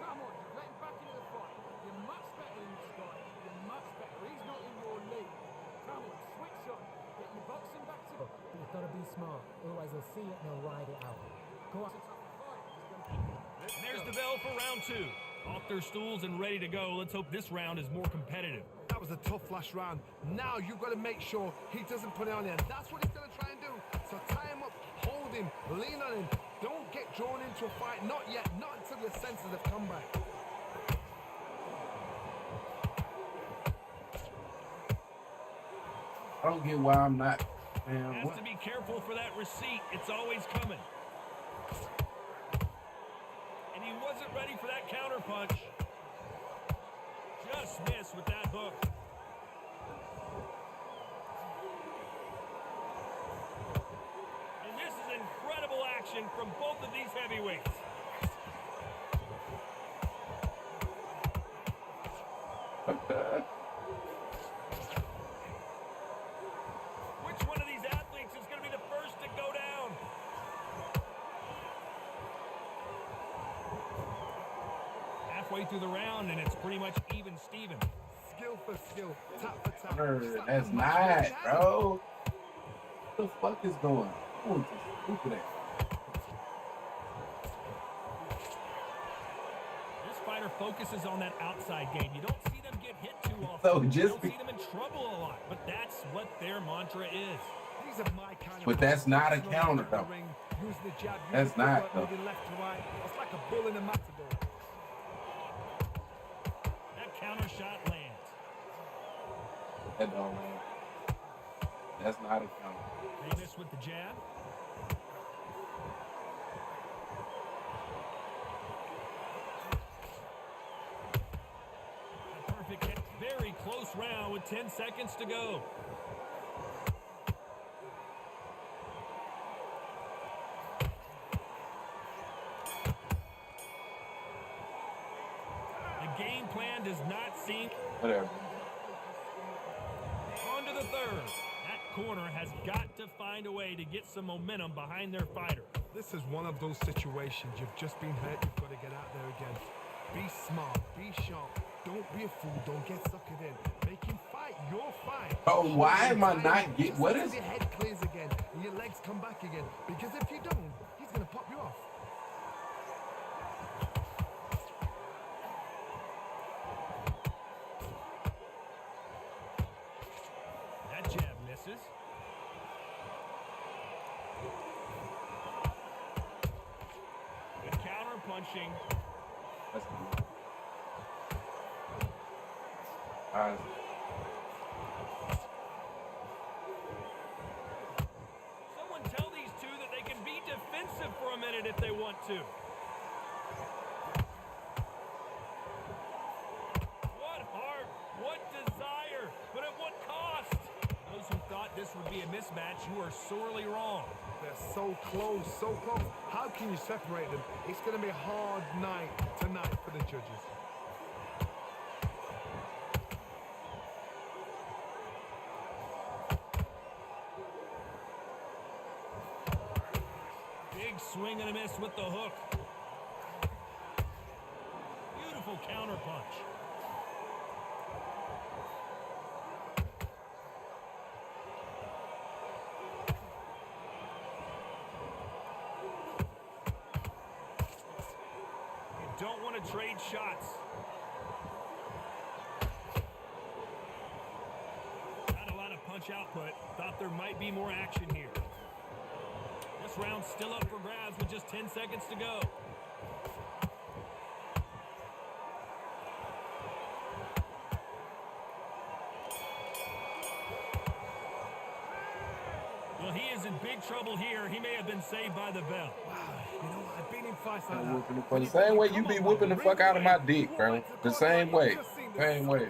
Come on, let him back into the fight. You're much better than this guy. You're much better. He's not in your league. Come on, switch on. Get your boxing back to... But you've got to be smart. Otherwise they'll see it and they'll ride it out. Go on. There's the bell for round two. Off their stools and ready to go. Let's hope this round is more competitive. That was a tough last round. Now you've got to make sure he doesn't put it on there. That's what he's going to try and do. So tie him up, hold him, lean on him. Don't get drawn into a fight. Not yet. Not until your senses have come back. I don't get why I'm not. Man, Has to be careful for that receipt. It's always coming. And he wasn't ready for that counter punch. Just missed with that hook. And this is incredible action from both of these heavyweights. Which one of these athletes is going to be the first to go down? Halfway through the round, and it's pretty much even Steven. Skill for skill, tap for tap. That's not, bro. What the fuck is going on? Look at that. This fighter focuses on that outside game. You don't see them get hit too often. So You just don't see them in trouble a lot, but that's what their mantra is. These are my kind of But that's not a counter, though. Use the jab, That's use the not, foot, though. moving left to right. It's like a bull in a matador. That counter shot lands. That don't land. That's not a counter. They miss with the jab. A perfect hit. Very close round with 10 seconds to go. The game plan does not seem... Whatever. On to the third. That corner has got to find a way to get some momentum behind their fighter. This is one of those situations. You've just been hurt. You've got to get out there again. Be smart. Be sharp. Don't be a fool. Don't get suckered in. Make him fight your fight. Oh, why am I not getting... Just What until is... your head clears again and your legs come back again. Because if you don't, he's going to pop you off. That jab misses. Good counter punching. That's good. Honestly. Someone tell these two that they can be defensive for a minute if they want to. What heart, what desire, but at what cost? Those who thought this would be a mismatch, you are sorely wrong. They're so close, so close. How can you separate them? It's going to be a hard night tonight for the judges. Big swing and a miss with the hook. Beautiful counter punch. You don't want to trade shots. Not a lot of punch output. Thought there might be more action here. This round's still up for grabs with just 10 seconds to go. Well, he is in big trouble here. He may have been saved by the bell. Wow, you know, I've been in fights like I'm that. whooping the fuck. The same way you be whooping the fuck out of my dick, bro. The same way. Same way.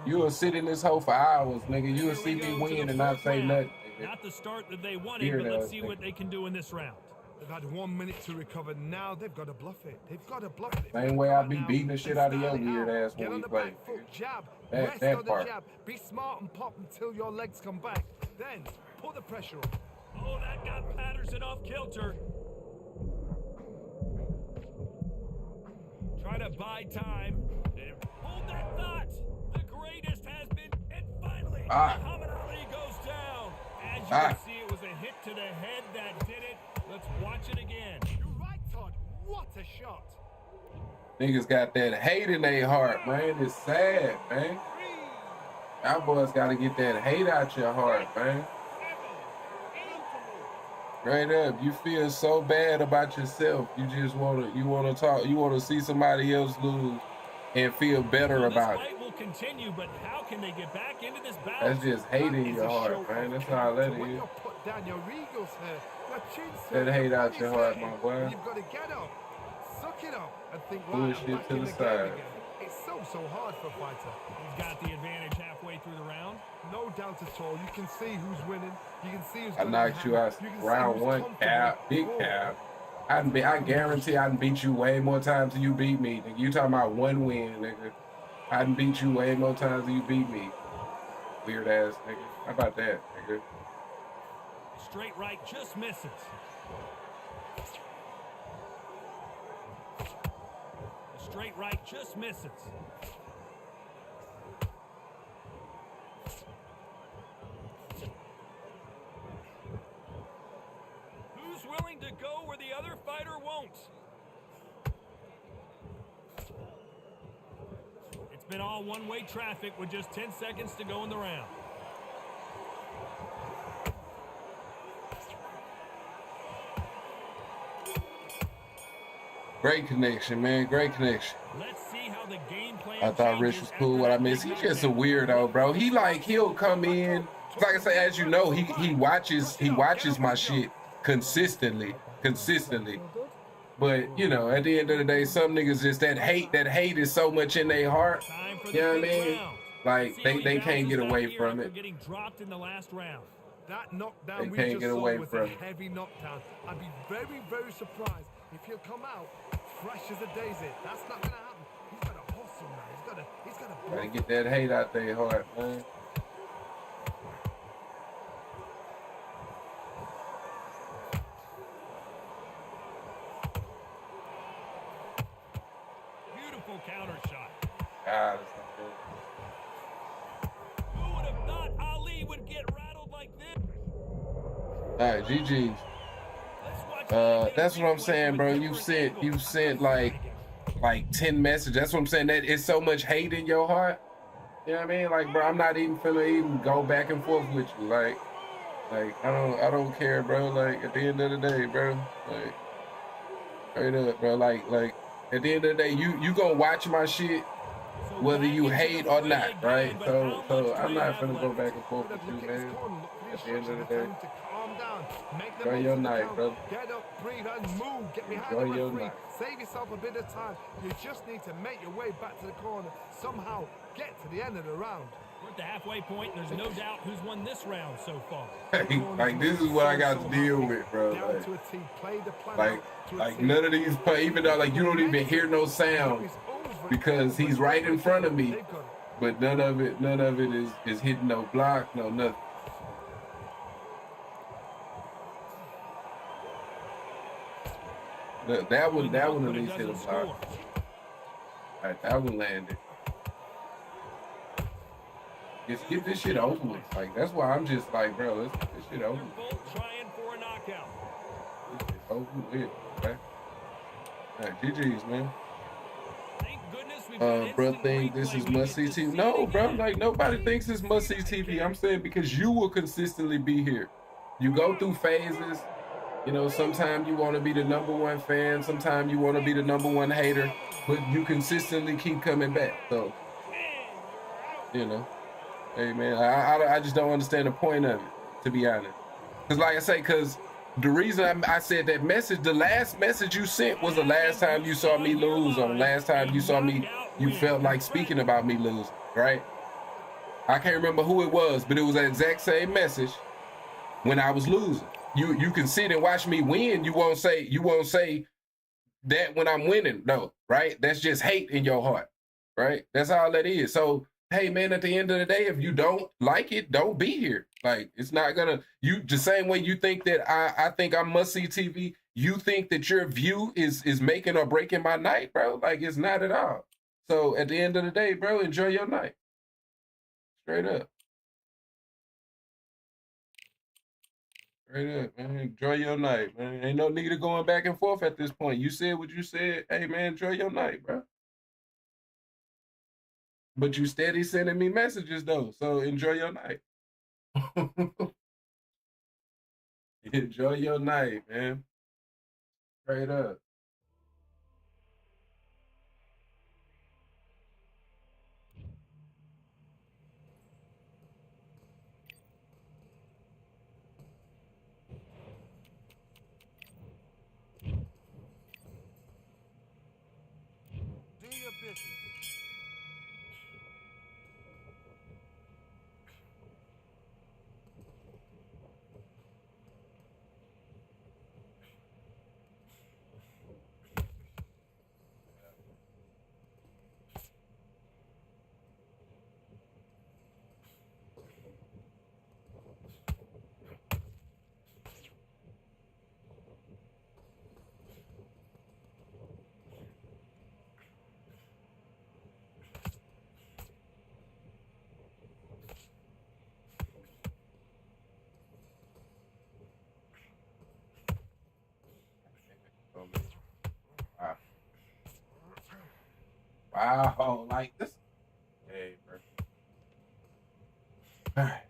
You will sit in this hole for hours, nigga. You will see me win and not say nothing, nigga. Not the start that they wanted, Weird but let's ass see thing. what they can do in this round. They've had 1 minute to recover. Now they've got to bluff it. They've got to bluff it. Same way I be Now, beating the shit out of your style it weird out. ass Get when on we the play. back foot, jab. That Rest on the part. jab. Be smart and pop until your legs come back. Then put the pressure on. Oh, that got Patterson off kilter. Try to buy time. Hold that thought. The greatest has been, and finally, Muhammad Ali goes down. As you can see, it was a hit to the head that did it. Let's watch it again. You're right, Todd. What a shot. Niggas got that hate in their heart, man. It's sad, man. Y'all boys gotta get that hate out your heart, man. Straight up, you feel so bad about yourself. You just wanna see somebody else lose and feel better about This it. fight will continue, but how can they get back into this battle? That's just hate in That is your a heart, show man. of That's all that character. When is. you're put down, your eagle's here. You Your chin's That hurt, hate your out body's your heart, hurting, my boy. and you've got to get up, suck it up, and think, right, I'm Bullshit back to in the the game side. again. It's so hard for a fighter. He's got the advantage halfway through the round. No doubt at all. You can see who's winning. You can see who's I got knocked you out round one, cap, big cap. I guarantee I done beat you way more times than you beat me. Nigga, you talking about one win, nigga. I done beat you way more times than you beat me. Weird ass nigga. How about that, nigga? Straight right just misses. The straight right just misses. Who's willing to go where the other fighter won't? It's been all one-way traffic with just 10 seconds to go in the round. Great connection, man. Great connection. Let's see how the game plan I thought Rich was cool. What I missed, he's just a weirdo, bro. He'll come in. Like I say, as you know, he watches my shit consistently. But you know, at the end of the day, some niggas just that hate is so much in their heart. You know what I mean? Like they can't get away from it. Getting dropped in the last round. That knockdown They we can't just get saw away was from a it. heavy knockdown. I'd be very surprised if he'll come out fresh as a daisy. That's not gonna happen. He's got a hustle, man. He's got a Gotta get that hate out their heart, man. Beautiful counter shot. God, Who would have thought Ali would get rattled like this? all right, GG's. That's what I'm saying, bro. You sent like 10 messages. That's what I'm saying. That it's so much hate in your heart. You know what I mean? Like, bro, I'm not even finna even go back and forth with you. Like I don't care, bro. Like at the end of the day, bro. Like straight up, bro. Like at the end of the day, you gonna watch my shit whether you hate or not, right? So I'm not finna go back and forth with you, man. At the end of the day. Enjoy your night, brother. Get up, breathe, and move. Get behind Enjoy the your referee. night. Save yourself a bit of time. You just need to make your way back to the corner. Somehow get to the end of the round. We're at the halfway point, and there's no doubt who's won this round so far. Like this is what I got to deal with, bro. Down to a T. Play the plan Like out to a like T. none of these, even though like you don't even hear no sound because he's right in front of me, but none of it is hitting no block, no nothing. Look, that one at least hit a block. All right, that one landed. Just get this shit over with. Like that's why I'm just like, bro, let's get this shit over with. Both trying for a knockout. This shit over with, okay? All right, GG's, man. Thank goodness we've got Bro, instant think this replay. is We must see get to TV. see No, it bro, again. like nobody thinks it's must see TV. I'm saying because you will consistently be here. You go through phases. You know, sometimes you want to be the #1 fan, sometimes you want to be the #1 hater, but you consistently keep coming back. So, you know, hey man, I just don't understand the point of it, to be honest. Because like I say, because the reason I said that message, the last message you sent was the last time you saw me lose, or the last time you saw me, you felt like speaking about me losing, right? I can't remember who it was, but it was the exact same message when I was losing. You can sit and watch me win. You won't say that when I'm winning, no, right? That's just hate in your heart, right? That's all that is. So, hey man, at the end of the day, if you don't like it, don't be here. Like it's not gonna. You the same way you think that I think I'm must see TV. You think that your view is making or breaking my night, bro? Like it's not at all. So at the end of the day, bro, enjoy your night. Straight up. Straight up, man. Enjoy your night, man. Ain't no need of going back and forth at this point. You said what you said. Hey, man, enjoy your night, bro. But you steady sending me messages, though. So enjoy your night. Enjoy your night, man. Straight up. business. Wow. Wow, like this. Hey, bro. All right.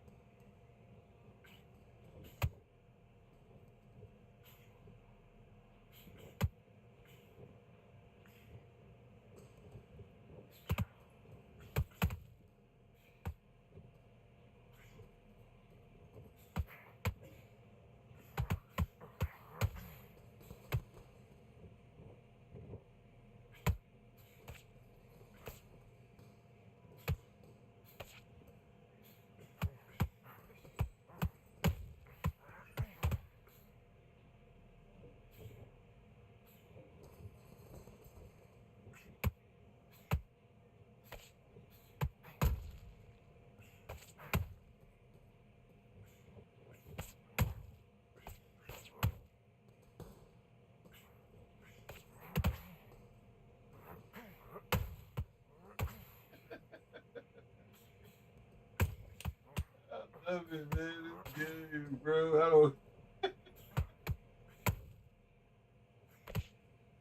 I love it, man. This game, bro. I don't.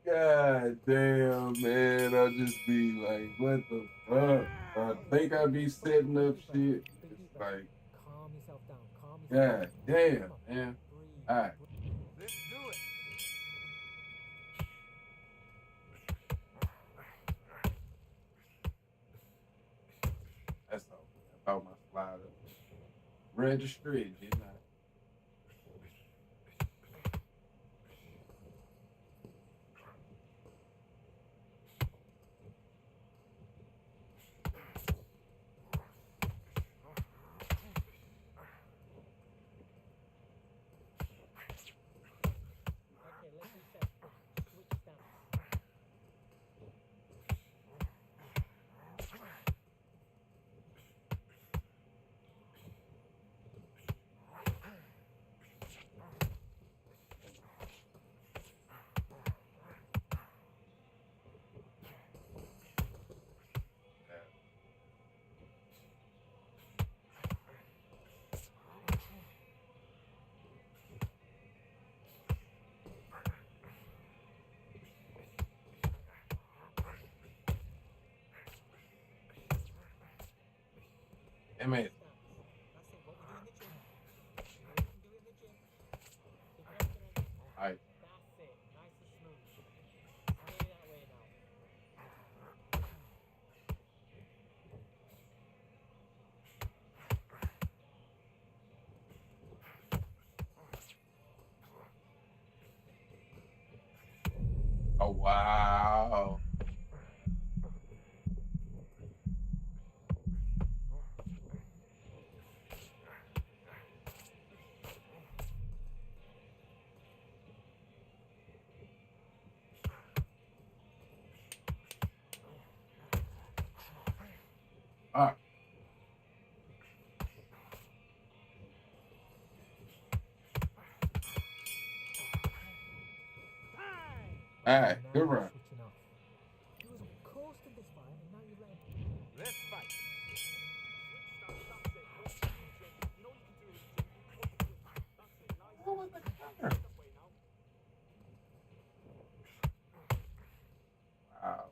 God damn, man. I'll just be like, what the fuck? I think I be setting up shit. It's like, Calm yourself down. Calm yourself God down. damn, Come on. man. Breathe. All right. Let's do it. That's all. I thought my slider registry, didn't I? Okay, let's reset. Switch stance. Damn it. Stance. That's it. What we do in the gym. What you can do in the gym. Keep it up to them. All right. That's it. Nice and smooth. Stay that way now. Oh, wow. All right. All right. Now Good you're run. switching off. He was coasting this fight, and now you let him. Let's fight. What was the counter? Wow. Wow.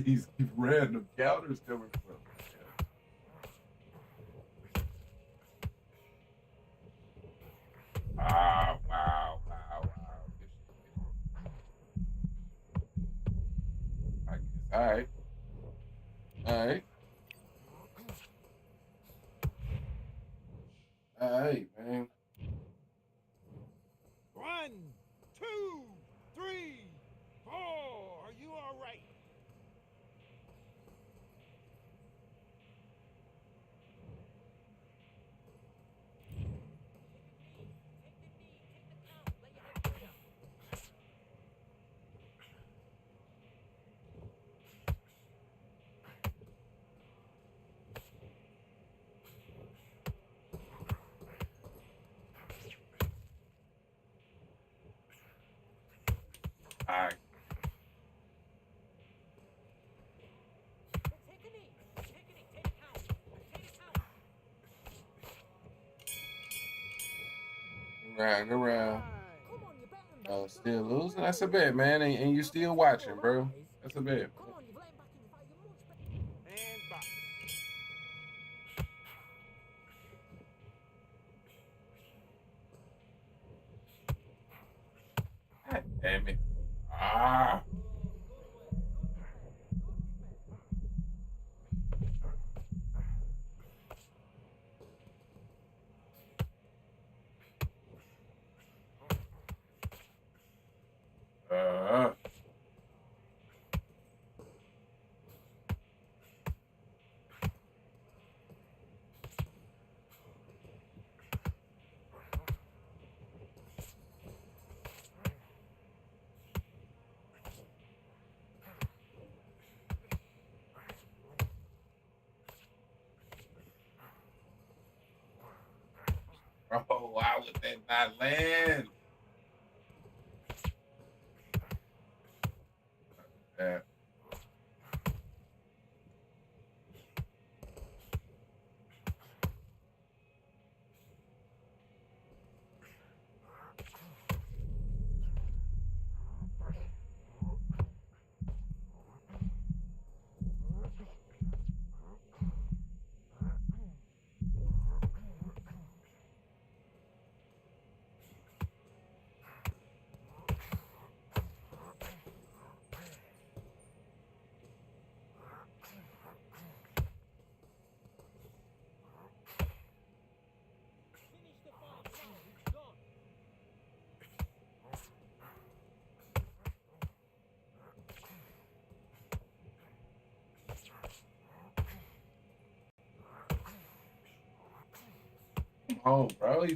these random counters coming from? Wow, wow, wow, wow. I guess. All right. All right. All right, man. 1, 2, 3, 4. Are you all right? All right. Around, around. Come on, you better than that. Oh, You've still done it all losing? well. That's a bet, man. And you still watching, bro. That's a bet. Come on, you've let him back in the fight. You're much better. And box. God damn it. Ah. Uh. Bro, why would that not land? Yeah. Finish the fight now. It's done. Come on, bro.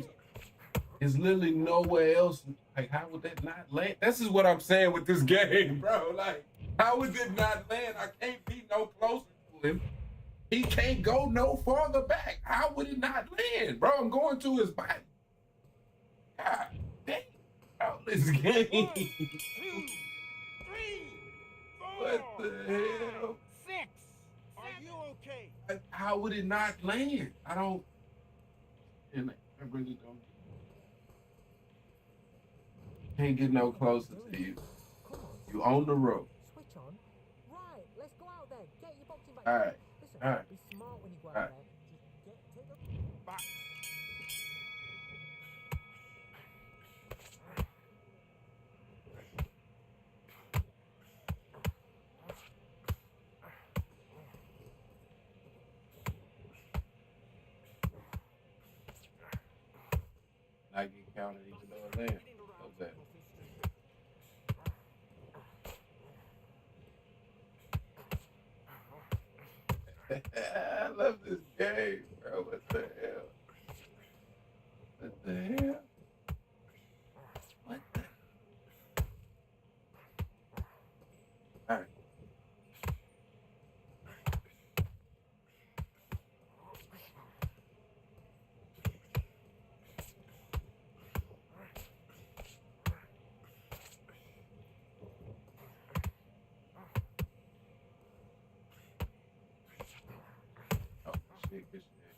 There's literally nowhere else. Like, how would that not land? This is what I'm saying with this game, bro. Like, how would it not land? I can't be no closer to him. He can't go no farther back. How would it not land, bro? I'm going to his body. God damn, bro, this game. 1, 2, 3, 4. What the hell? 6. Are you okay? How would it not land? I don't. And I really don't. Can't get no closer to you. Come on. You on the road. Switch on. Right, let's go out there. Get your boxing back. All right. Listen, All right. be smart when you go out All right. there. Just take the... Box. Not get counted even though it lands. How's that? I love this game, bro. What the hell? What the hell? What the? All right. Oh, shit, good shit.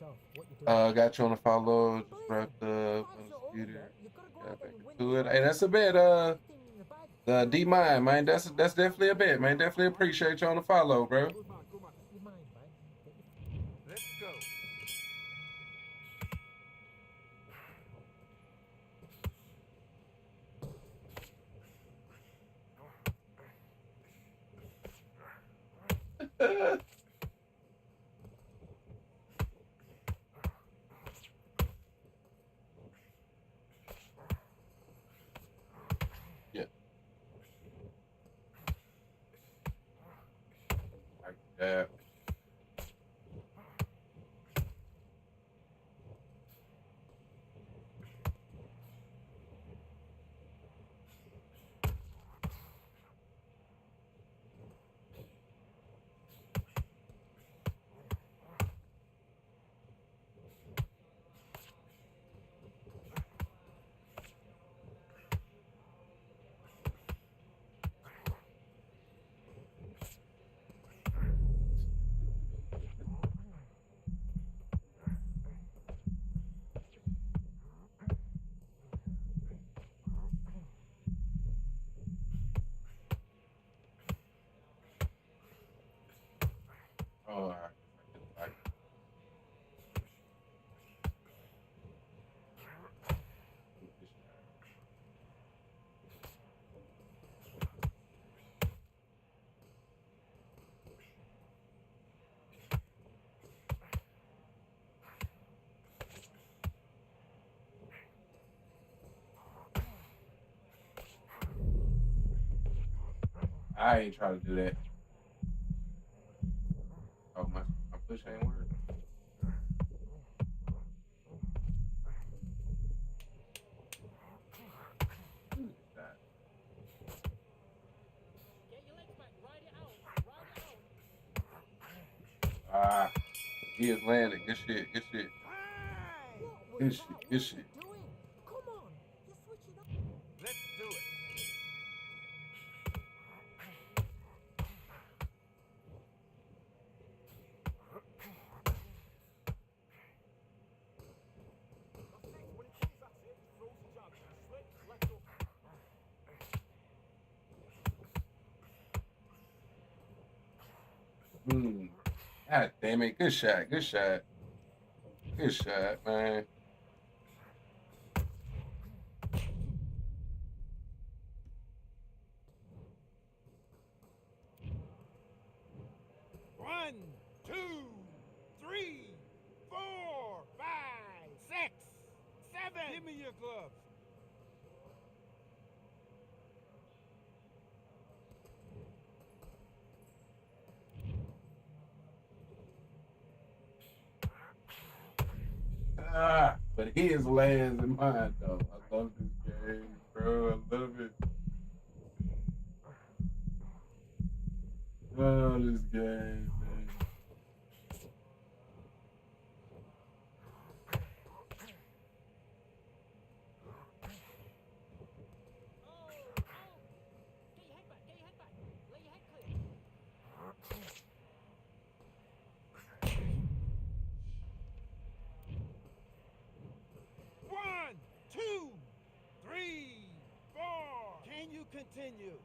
yourself what you're doing. Got you on the follow. Just wrapped up. Undisputed. Got back into it. Hey, that's a bet. The D Mine, man. That's definitely a bet, man. Definitely appreciate you on the follow, bro. Good man, good man. You mind, man? Let's go. Yeah. Like that. Oh, I ain't trying to do that. Oh, my push ain't working. Get your legs back, ride it out, Ah, he is landing. Good shit. Good shit. Good shit. Good shit. doing? Come on, you switch it up. Let's do it. That's it. When it comes at it, throws the jab. Slip, left hook. God damn it. Good shot. Good shot. Good shot, man. One, two, three, 4, 5, 6, 7. Give me your gloves. But his lands in mine, though. I love this game, bro. I love it. Oh, this game, man. Get your head back, Lay your head clear. One, two, three, 4. Can you continue?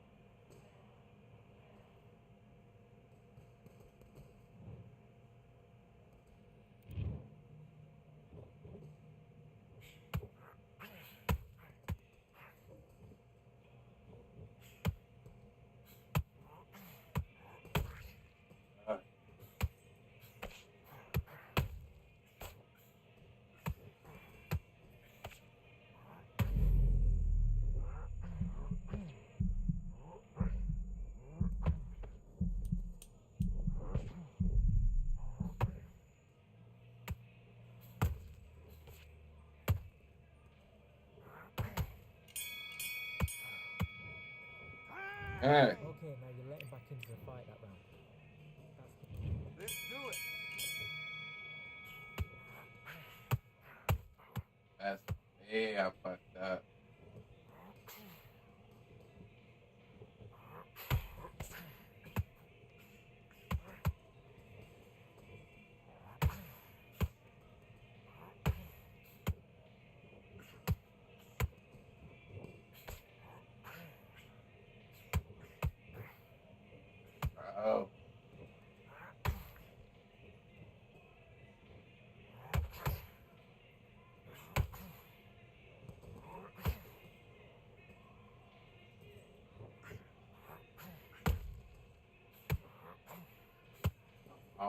All right. Okay, now you're letting back into the fight that round. Let's do it. That's, yeah, I fucked up.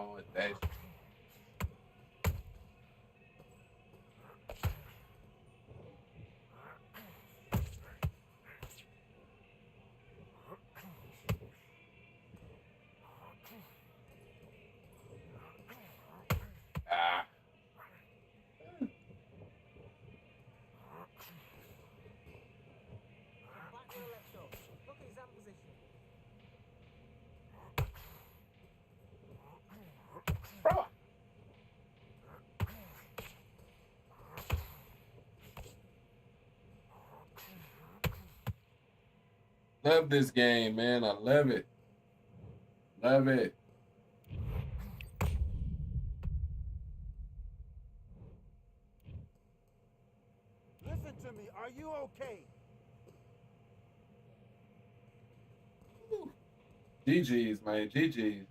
on with that. Ah. Back to the left toe. Look at his hand position. Bro. Love this game, man. I love it. Love it. Listen to me. Are you okay? GG's, man. GG's.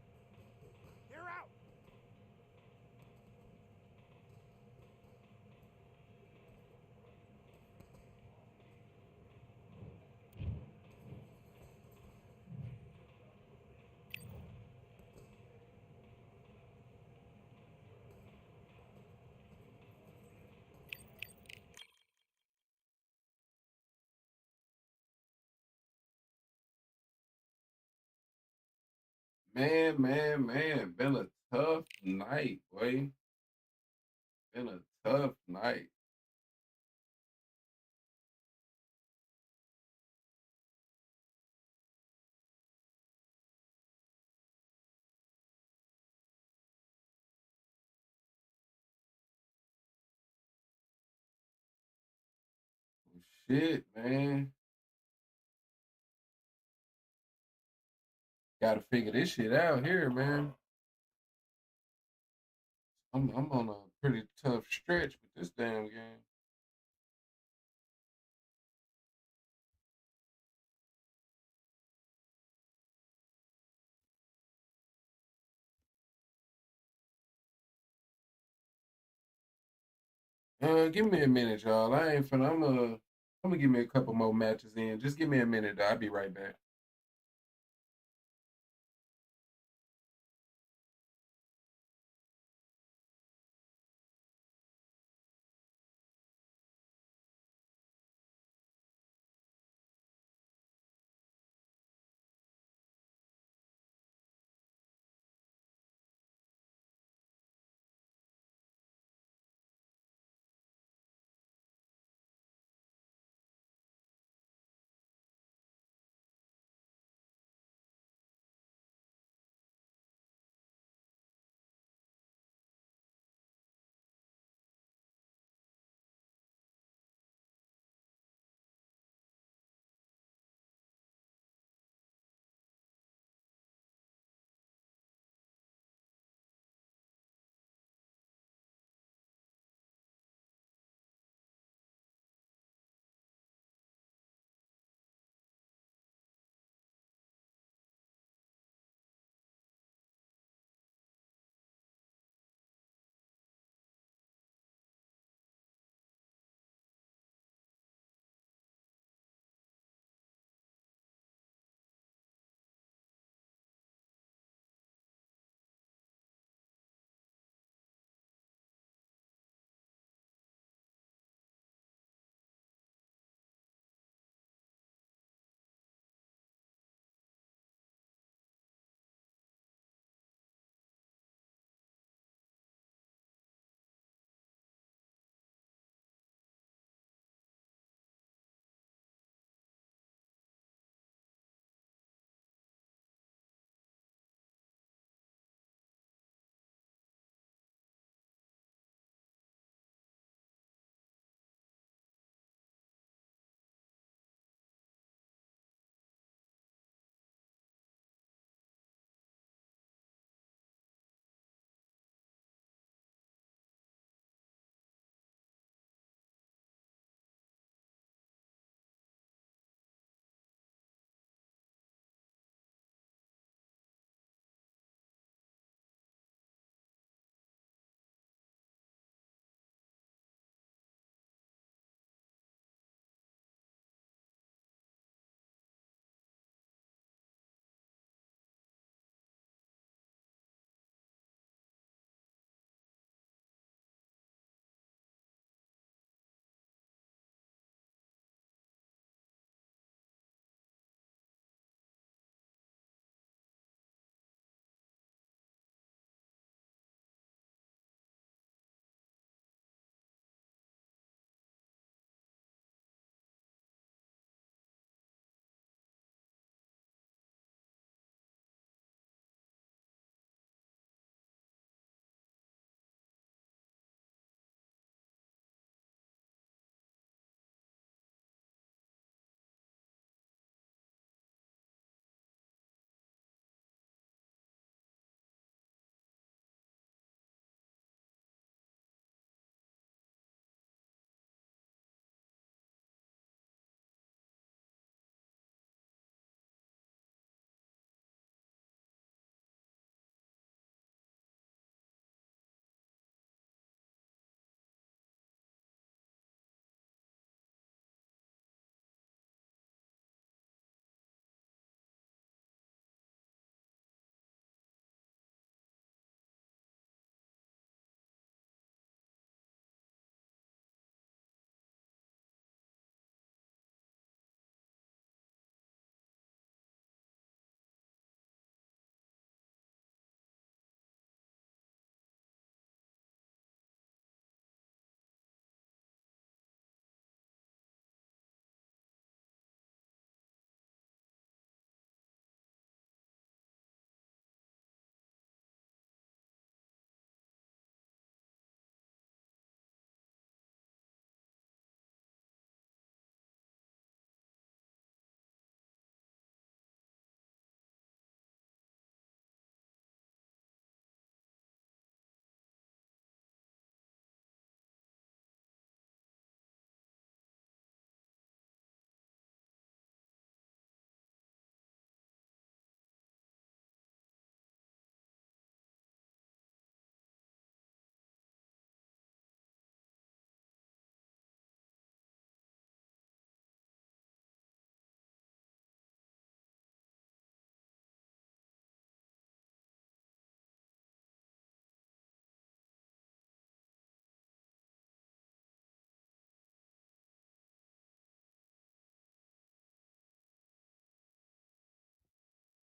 You're out. Man. Been a tough night, boy. Been a tough night. Shit, man. Gotta figure this shit out here, man. I'm on a pretty tough stretch with this damn game. Give me a minute, y'all. I ain't finna. I'm gonna give me a couple more matches in. Just give me a minute. I'll be right back.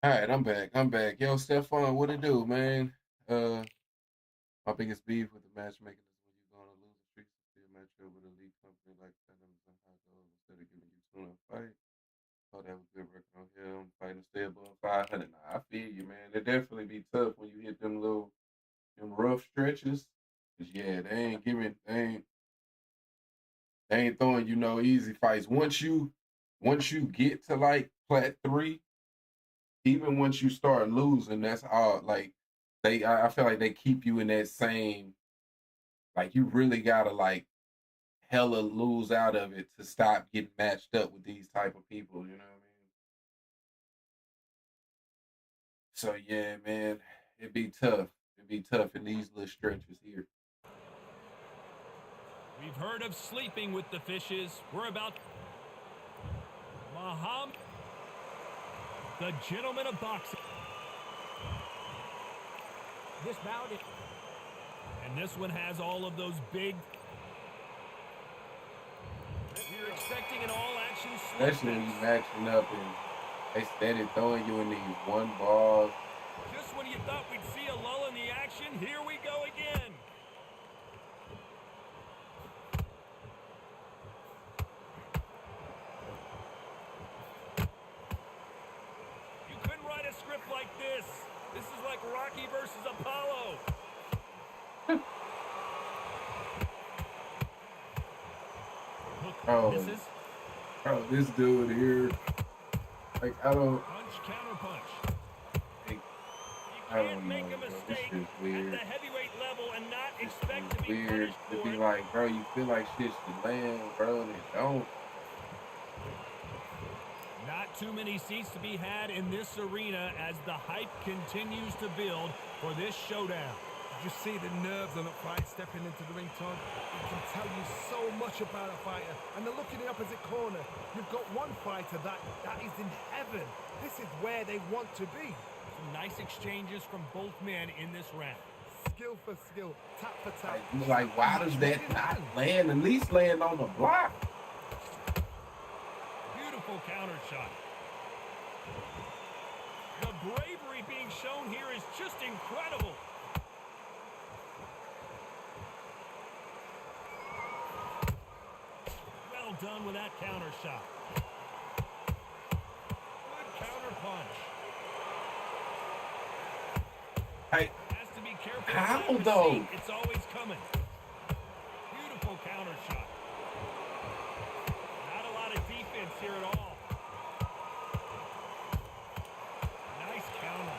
All right, I'm back. I'm back. Yo, Stefan, what it do, man? My biggest beef with the matchmaking is when you're gonna lose a streak to see a matchup with a league company like Phantoms and Hot Dog instead of giving you tune up fight. Oh, that was good working on him. Fighting to stay above 500. Nah, I feel you, man. It definitely be tough when you hit them rough stretches. 'Cause yeah, they ain't throwing you no easy fights. Once you get to like plat 3, even once you start losing, that's all like I feel like they keep you in that same, like you really gotta like hella lose out of it to stop getting matched up with these type of people, you know what I mean? So yeah, man, it'd be tough. It'd be tough in these little stretches here. We've heard of sleeping with the fishes. We're about Muhammad, the gentleman of boxing. This bout is... And this one has all of those big... We're expecting an all-action Especially when you slugfest. matching up and they steady throwing you in these one balls. Just when you thought we'd see a lull in the action, here we go again. You couldn't write a script like this. This is like Rocky versus Apollo. Oh, Misses. bro, this dude here, like Punch, counter punch. like, You can't make a bro. This mistake shit's at weird. the heavyweight level and not This expect is to be weird. punished To for be it. like, bro, you feel like shit should land, bro, and it don't. Not too many seats to be had in this arena as the hype continues to build for this showdown. Did you see the nerves on that fight stepping into the ring, Todd? It can tell you so much about a fighter. And the look in the opposite corner, you've got one fighter that is in heaven. This is where they want to be. Some nice exchanges from both men in this round. Skill for skill, tap for tap. Like why does that not land? At least land on the block. Beautiful counter shot. The bravery being shown here is just incredible. Well done with that counter shot. Good counter punch. Hey, Has to be careful. how with that though? receipt. It's always coming. Beautiful counter shot. Not a lot of defense here at all. Nice counter.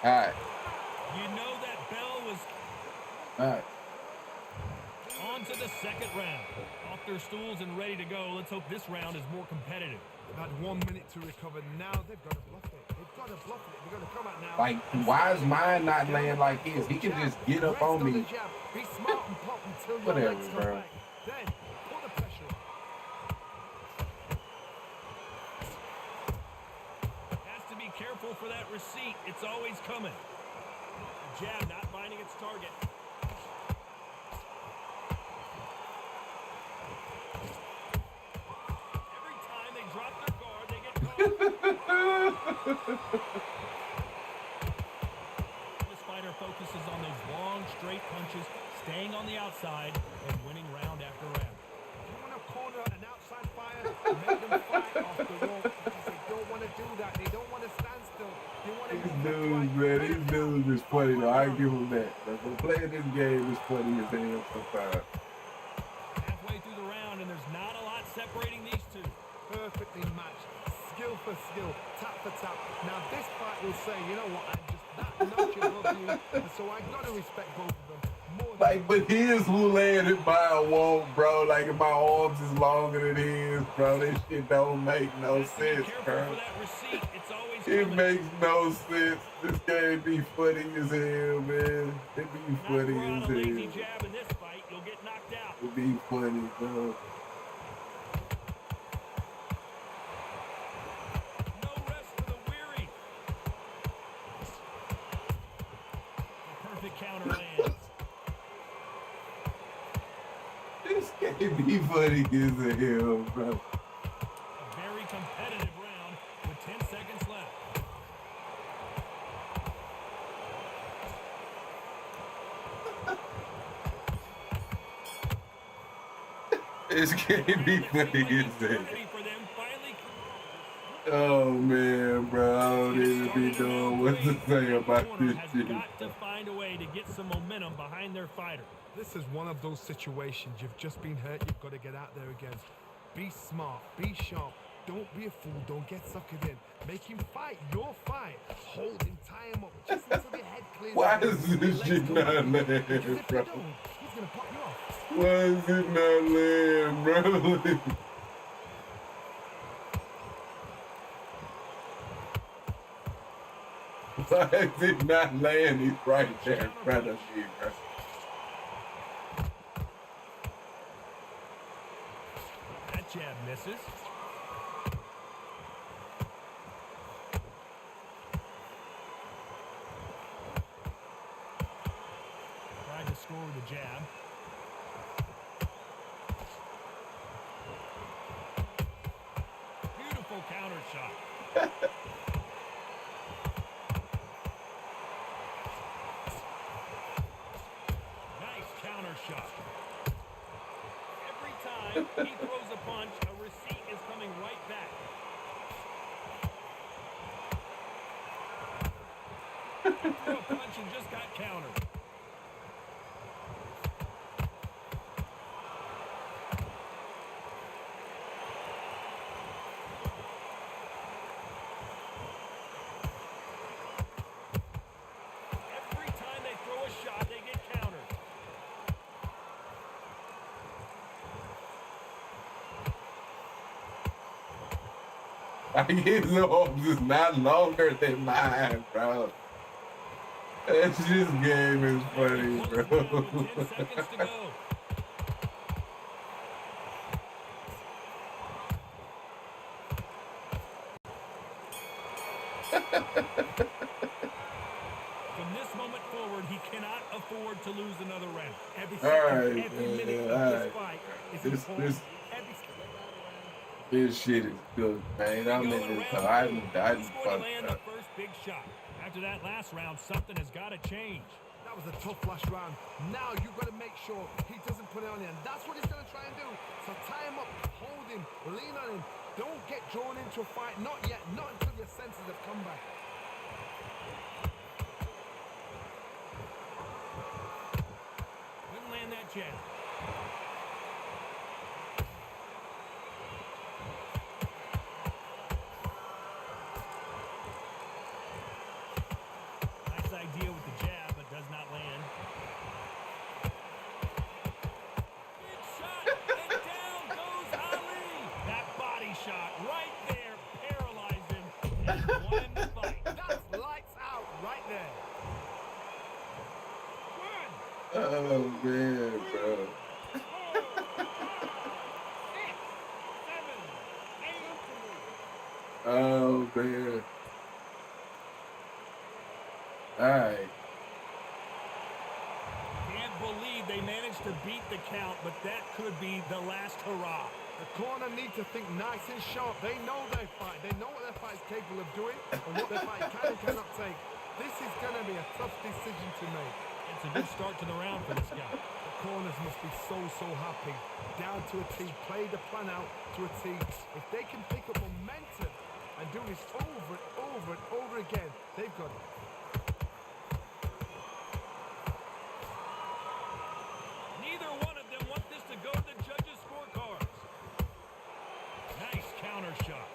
All right, You know that bell was all right. on to the second round. Off their stools and ready to go. Let's hope this round is more competitive. They've had 1 minute to recover. Now they've got to bluff it. They've got to bluff it. They're going to come out now. Like, why is mine not laying like his? He can just get up on me. The jab. Be smart and pop until your Whatever, legs come bro. back. Then put the pressure on. Has to be careful for that receipt. It's always coming. The jab not finding its target. Every time they drop their guard, they get caught. This fighter focuses on those long, straight punches, staying on the outside, and winning round after round. You want to corner an outside fighter, make them fight off the rope because they don't want to do that. They don't want to stand still. They want to These dudes, man, these dudes is funny though. I give them that. But playing this game is funny as hell sometimes. Halfway through the round, and there's not a lot separating these two. perfectly matched. Skill for skill, tap for tap. Now this fight will say, you know what, I'm just that notch above you, and so I gotta respect both of them. More than Like, but his will land it by a won't, bro. Like, if my arms is longer than his, bro. This shit don't make no sense, Careful bro. for that receipt. It's always It coming. makes no sense. This game be funny as hell, man. It be Not funny throw out as a lazy hell. jab in this fight, you'll get knocked out. It be funny, bro. No rest for the weary. The perfect counter lands. can't be funny as hell, bro. A very competitive round with 10 seconds left. This can't be funny as hell. Eternity for them finally. Oh man, bro, I don't even be knowing what to say about Corner this has shit. got to find a way to get some momentum behind their fighter. This is one of those situations. You've just been hurt. You've got to get out there again. Be smart. Be sharp. Don't be a fool. Don't get suckered in. Make him fight your fight. Hold him. Tie him up. Just until the head clears. Why is this shit not land, Because if bro? you don't, he's going to pop you off. Why is it not land, bro? Why is it not land? He's right there in front of me, bro. That jab misses. Tried to score with a jab. Beautiful counter shot. Nice counter shot. Every time he throws a punch, a receipt is coming right back. He threw a punch and just got countered. Every time they throw a shot, they get countered. His arms is not longer than mine, bro. That just game is funny, Close down with 10 bro. seconds to go. From this moment forward, he cannot afford to lose another round. Every All second, right, every minute man. of All this right. fight is This important. Every second. this shit is good, man. I'm in this. I Who's didn't going to fuck land the up. first big shot? After that last round, something has got to change. That was a tough last round. Now you've got to make sure he doesn't put it on you. And that's what he's going to try and do. So tie him up, hold him, lean on him. Don't get drawn into a fight. Not yet. Not until your senses have come back. Couldn't land that jab. Nice idea with the jab, but does not land. Big shot, and down goes Ali. That body shot right there paralyzed him and won him the fight. That's lights out right there. Oh man, bro. Oh man. All right. Can't believe they managed to beat the count, but that could be the last hurrah. The corner need to think nice and sharp. They know their fight. They know what their fight is capable of doing and what their fight can and cannot take. This is going to be a tough decision to make. It's a good start to the round for this guy. The corners must be so happy. Down to a T. Play the plan out to a T. If they can pick up momentum and do this over and over and over again, they've got it. Neither one of them want this to go to the judges' scorecards. Nice counter shot.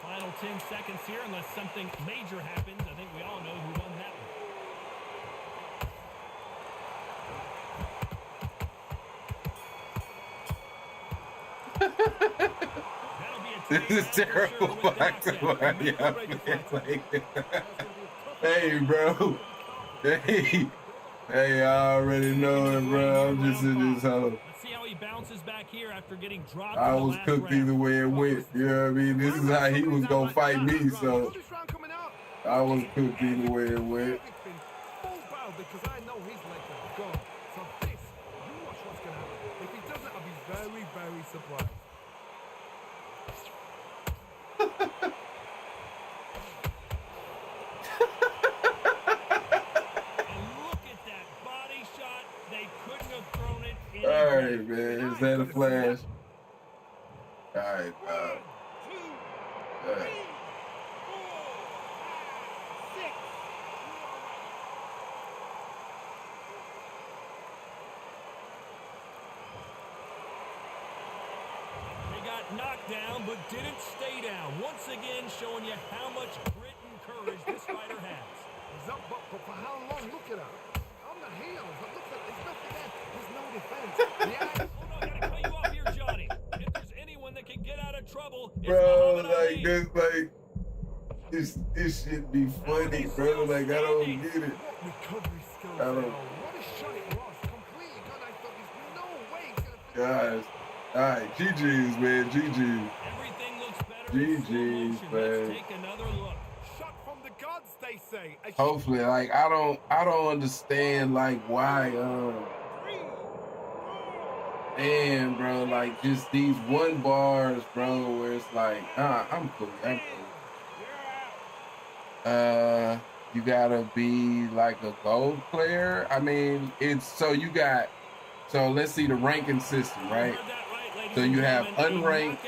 Final 10 seconds here, unless something major happens. I think we all know who won that one. This is terrible boxing. Yeah, man. Like, hey, bro. Hey. Hey, I already know it, bro. I'm just in this hole. Let's see how he bounces back here after getting dropped I in the was last cooked either round. way it went. You know what I mean? This is how he was gonna fight me, so This round coming up. I was cooked either way it went. Everything full bow because I know his legs are gone. So this, you watch what's gonna happen. If he doesn't, I'll be very, very surprised. And look at that body shot. They couldn't have thrown it any All better. right, man. Is that a flash? All right, One, two, all right. 3, 4, 6. They got knocked down, but didn't stay down. Once again, showing you how much grit and courage this fighter has. He's up, but for how long? Look at her. On the heels. But look at, there's nothing there. There's no defense. Yeah. Oh no, I gotta cut you off here, Johnny. If there's anyone that can get out of trouble, it's Bro, Muhammad Ali. like this, like this shit be funny, bro. Like I don't get it. What recovery skills I there don't. are. What a shot it was. Completely gone. I thought there's no way he's going to finish. Guys, all right, GG's, man, GG's. Everything looks better in slow GG's, motion. man. Let's take another look. Shot from the gods, they say. A Hopefully, like I don't understand like why man, bro, like just these one bars, bro, where it's like, I'm cool. You gotta be like a gold player. I mean, it's so you got, so let's see the ranking system, right? So you have unranked,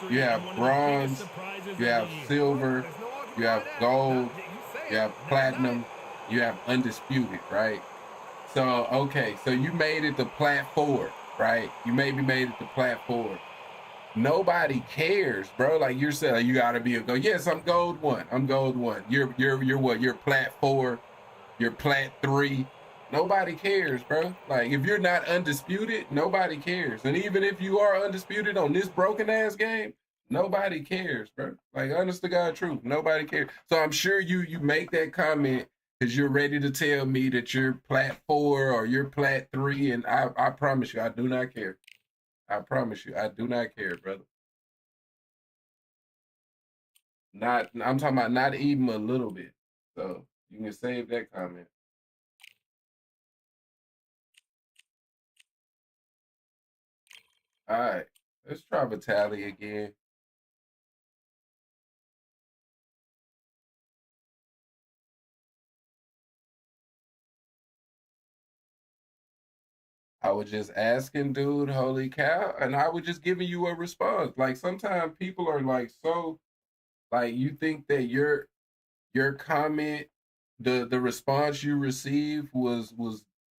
you have bronze, you have silver, you have gold, you have platinum, you have undisputed, right? So, okay, so you made it to plat 4, right? You maybe made it to plat 4. Nobody cares, bro. Like you're saying, you gotta be a gold. Yes, I'm gold 1. I'm gold 1. You're what? You're plat 4. You're plat 3. Nobody cares, bro. Like if you're not undisputed, nobody cares. And even if you are undisputed on this broken ass game, nobody cares, bro. Like honest to God truth, nobody cares. So I'm sure you make that comment because you're ready to tell me that you're plat 4 or you're plat 3, and I promise you, I do not care. I promise you, I do not care, brother. Not, I'm talking about not even a little bit. So you can save that comment. All right, let's try Vitaly again. I was just asking, dude, holy cow, and I was just giving you a response. Like sometimes people are like so, like you think that your comment, the response you received was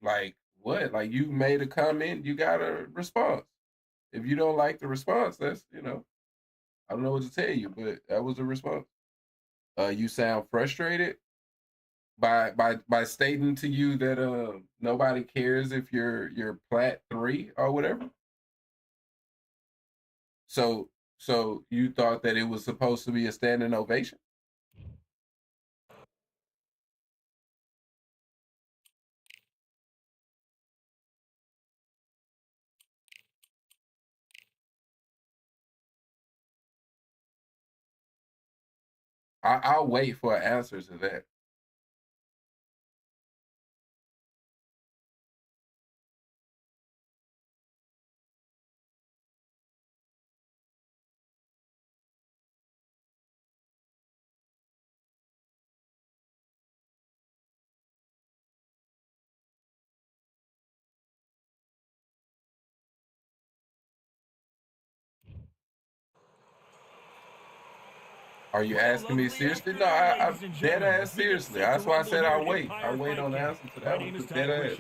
like what? Like you made a comment, you got a response. If you don't like the response, that's I don't know what to tell you, but that was a response. You sound frustrated by stating to you that nobody cares if you're plat 3 or whatever. So you thought that it was supposed to be a standing ovation? I'll wait for answers to that. Are you asking me seriously? No, I'm dead ass seriously. That's why I said I'll wait. I'll wait on the answer to that one. Dead ass.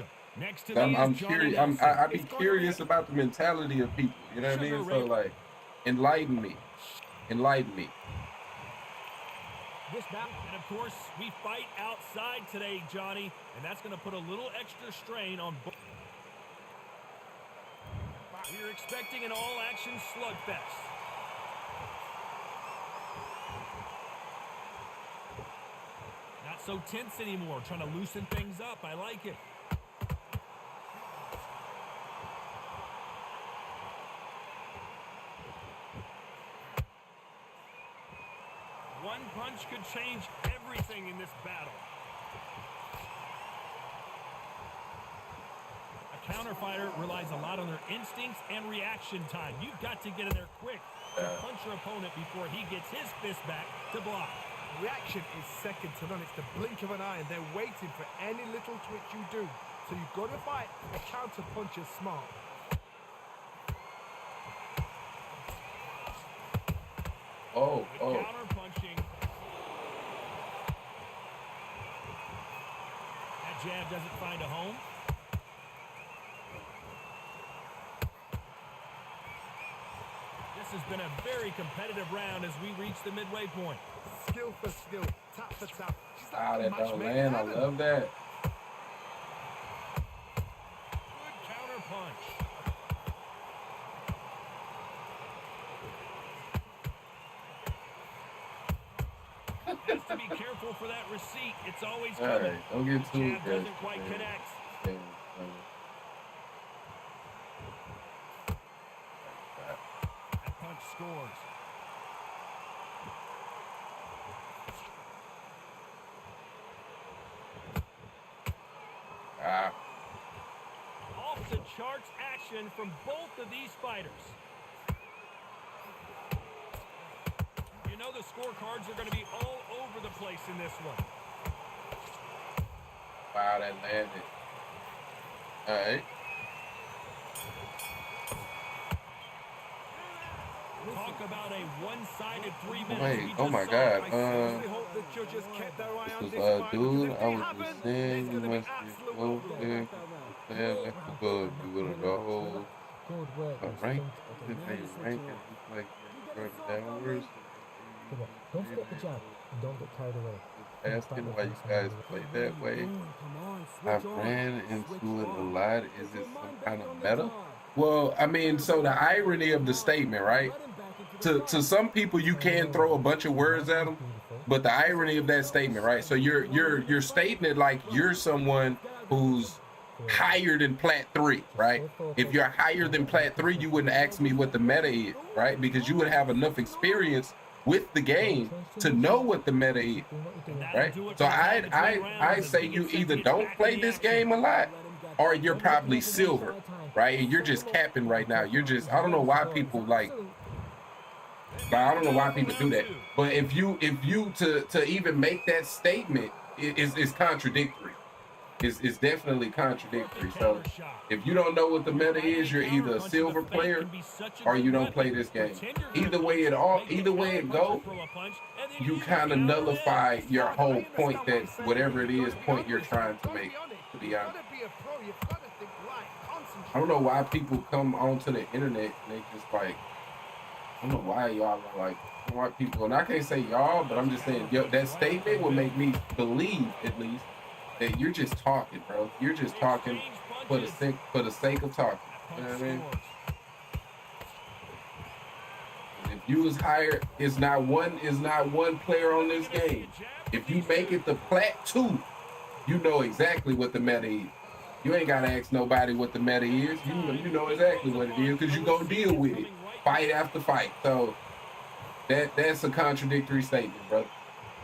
I'm curious. I'd be curious about the mentality of people. You know what I mean? So like, enlighten me. Enlighten me. And of course, we fight outside today, Johnny, and that's going to put a little extra strain on both. We're expecting an all-action slugfest. Not so tense anymore, trying to loosen things up. I like it. One punch could change everything in this battle. A counter fighter relies a lot on their instincts and reaction time. You've got to get in there quick to punch your opponent before he gets his fist back to block. Reaction is second to none. It's the blink of an eye, and they're waiting for any little twitch you do. So you've got to fight a counter puncher smart. Oh, Good oh. counter punching. That jab doesn't find a home. This has been a very competitive round as we reach the midway point. Skill for skill, tap for tap. She's like Ah, a that don't matchmaker land. I heaven. love that. Good counter punch. Has to be careful for that receipt. It's always All coming. right, don't get too Jab aggressive, doesn't quite man. connect. Yeah, That punch scores. ah, Off the charts action from both of these fighters. You know the scorecards are going to be all over the place in this one. wow, that landed. All right. Talk about a one-sided 3 minutes. Wait, We oh just my saw God. I seriously hope the judges kept their eye on This this was fight, dude. because if I they was haven't, just saying it's you gonna be must be absolute so waffle. big. Man, let me go if you would have the whole Good work. rank. Okay, If now they you switch rank it it, up. it's like further downwards. Come on, don't forget the jab and don't get carried away. Asking why you guys play that way. Come on, I switch on. ran Switch into it a on. lot. Is Get it your some man kind back of on the meta? card. Well, I mean, so the irony of the statement, right? Let him back into the To fight. some people, you can throw a bunch of words at them, but the irony of that statement, right? So you're stating it like you're someone who's higher than Plat 3, right? If you're higher than Plat 3, you wouldn't ask me what the meta is, right? Because you would have enough experience with the game to know what the meta is, right? So I say you either don't play this game a lot, or you're probably silver, right? And you're just capping right now. You're just, I don't know why people like, I don't know why people do that. But if you to even make that statement is contradictory. It's definitely contradictory. So if you don't know what the meta is, you're either a silver player or you don't play this game. Either way it go, you kind of nullify your whole point that whatever it is point you're trying to make, to be honest. I don't know why people come onto the internet and they just like, I don't know why y'all are like, why people, and I can't say y'all, but I'm just saying, yo, that statement would make me believe at least that you're just talking, bro. You're just talking for the sake of talking. You know what I mean? And if you was hired, is not one player on this game. If you make it the Plat 2, you know exactly what the meta is. You ain't gotta ask nobody what the meta is. You know exactly what it is because you gonna deal with it fight after fight. So that's a contradictory statement, brother.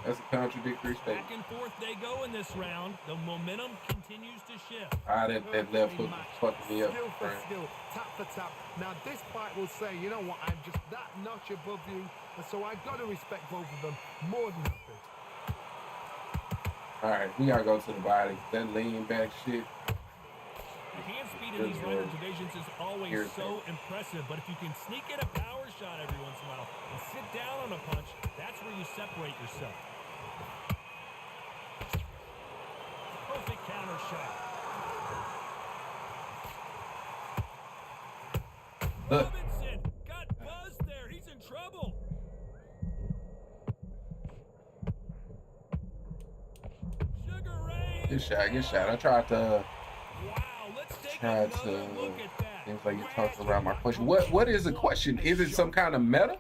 That's a contradictory statement. Back and forth they go in this round. The momentum continues to shift. Ah, that left hook fucking me up. Skill for Right. skill, tap for tap. Now this fight will say, you know what, I'm just that notch above you, and so I've got to respect both of them more than nothing. All right, we gotta go to the body. That lean back shit. The hand speed in these lighter divisions is always so impressive, but if you can sneak in a power shot every once in a while and sit down on a punch, that's where you separate yourself. Perfect counter shot. Robinson got buzzed there. He's in trouble. Sugar Ray. Good shot. I tried to Wow, let's take another look at that. seems like you're talking around my question. What is the question? Is it some kind of meta?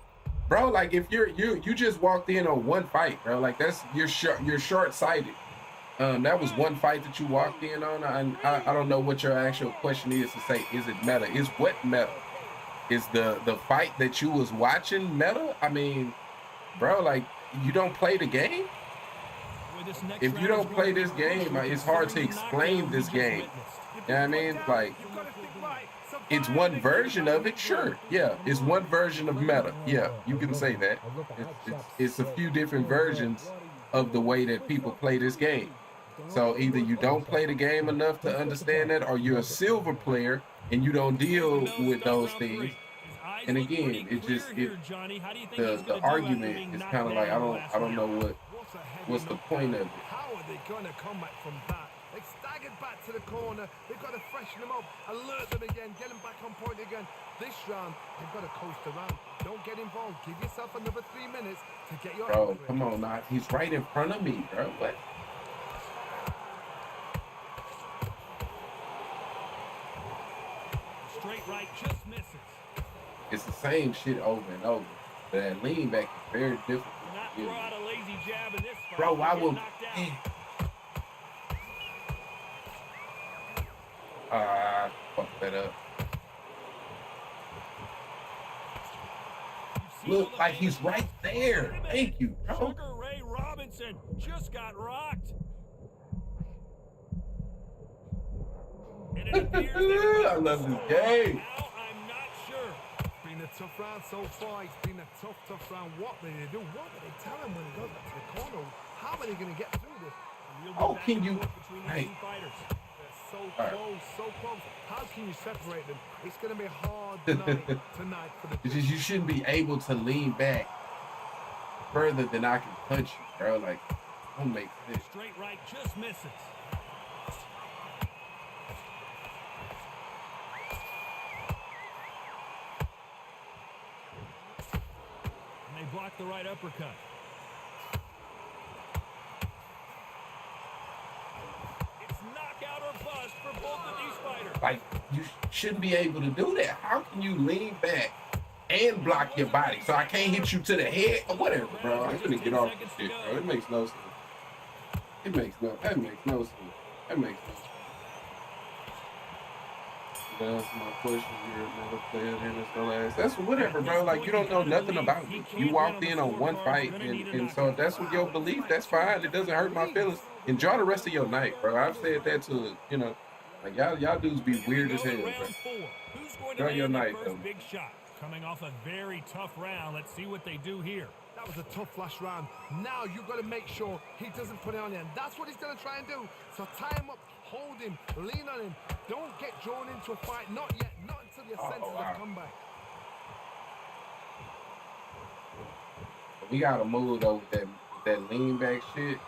Bro, like if you just walked in on one fight, bro, like that's you're short-sighted. That was one fight that you walked in on. I don't know what your actual question is to say. Is it meta? Is what meta? Is the fight that you was watching meta? I mean, bro, like you don't play the game. If you don't play this game, it's hard to explain this game. You know what I mean? Like, it's one version of it, sure. Yeah, it's one version of meta. Yeah, you can say that. It's a few different versions of the way that people play this game. So either you don't play the game enough to understand that, or you're a silver player and you don't deal with those things. And again, the argument is kind of like, I don't know what's the point of it. How are they going to come back from that? They staggered back to the corner. They've got to freshen them up, alert them again, get them back on point again. This round, they've got to coast around. Don't get involved. Give yourself another 3 minutes to get your... Bro, come on now. He's right in front of me, bro. What? Straight right just misses. It's the same shit over and over. That lean back is very difficult. Not throw out a lazy jab in this fight. Bro, I will... Fuck that up. Look, like he's right there. Thank you, bro. Sugar Ray Robinson just got rocked. And it appears I love this game. Now, I'm not sure. It's been a tough round so far. It's been a tough round. What do they do? What do they tell him when he goes back to the corner? How are they going to get through this? Oh, can you... Hey. So close, so close. How can you separate them? It's going to be a hard night tonight for the... It's just you shouldn't be able to lean back further than I can punch you, bro. Like, don't make sense. Straight right just misses. And they block the right uppercut. For both of these fighters. Like, you shouldn't be able to do that. How can you lean back and block your body? So I can't hit you to the head or whatever, bro. I'm gonna get off this shit, bro. It makes no sense. That makes no sense. That makes no sense. That's my question. You're another player in this last. That's whatever, bro. Like, you don't know nothing about me. You walked in on one fight, and so if that's what your belief, that's fine. It doesn't hurt my feelings. Enjoy the rest of your night, bro. I've said that to, you know, like y'all dudes be weird as hell, bro. Enjoy your night, though. Big shot. Coming off a very tough round. Let's see what they do here. That was a tough last round. Now you've got to make sure he doesn't put it on him. That's what he's going to try and do. So tie him up, hold him, lean on him. Don't get drawn into a fight. Not yet. Not until your senses have come back. We got to move, though, with that lean back shit.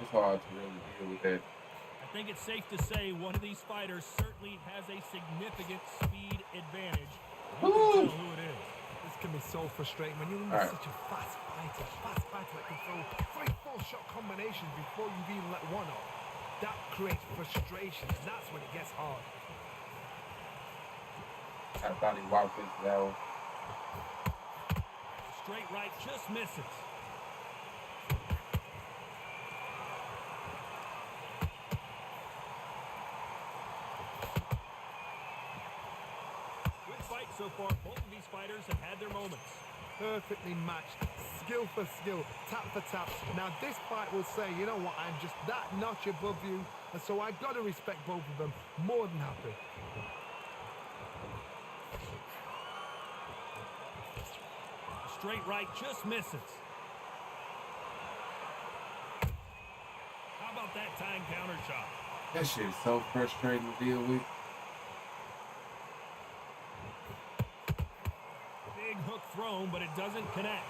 It's hard to really deal with that. I think it's safe to say one of these fighters certainly has a significant speed advantage. You can tell who it is. This can be so frustrating when you're such a fast fighter that can throw 3-4 shot combinations before you've even let one off. That creates frustration, and that's when it gets hard. I thought he walked into that one. Straight right just misses. So far, both of these fighters have had their moments. Perfectly matched, skill for skill, tap for tap. Now this fight will say, you know what, I'm just that notch above you, and so I've got to respect both of them. More than happy. Straight right just misses. How about that time counter shot? That shit is so frustrating to deal with. Hook thrown, but it doesn't connect.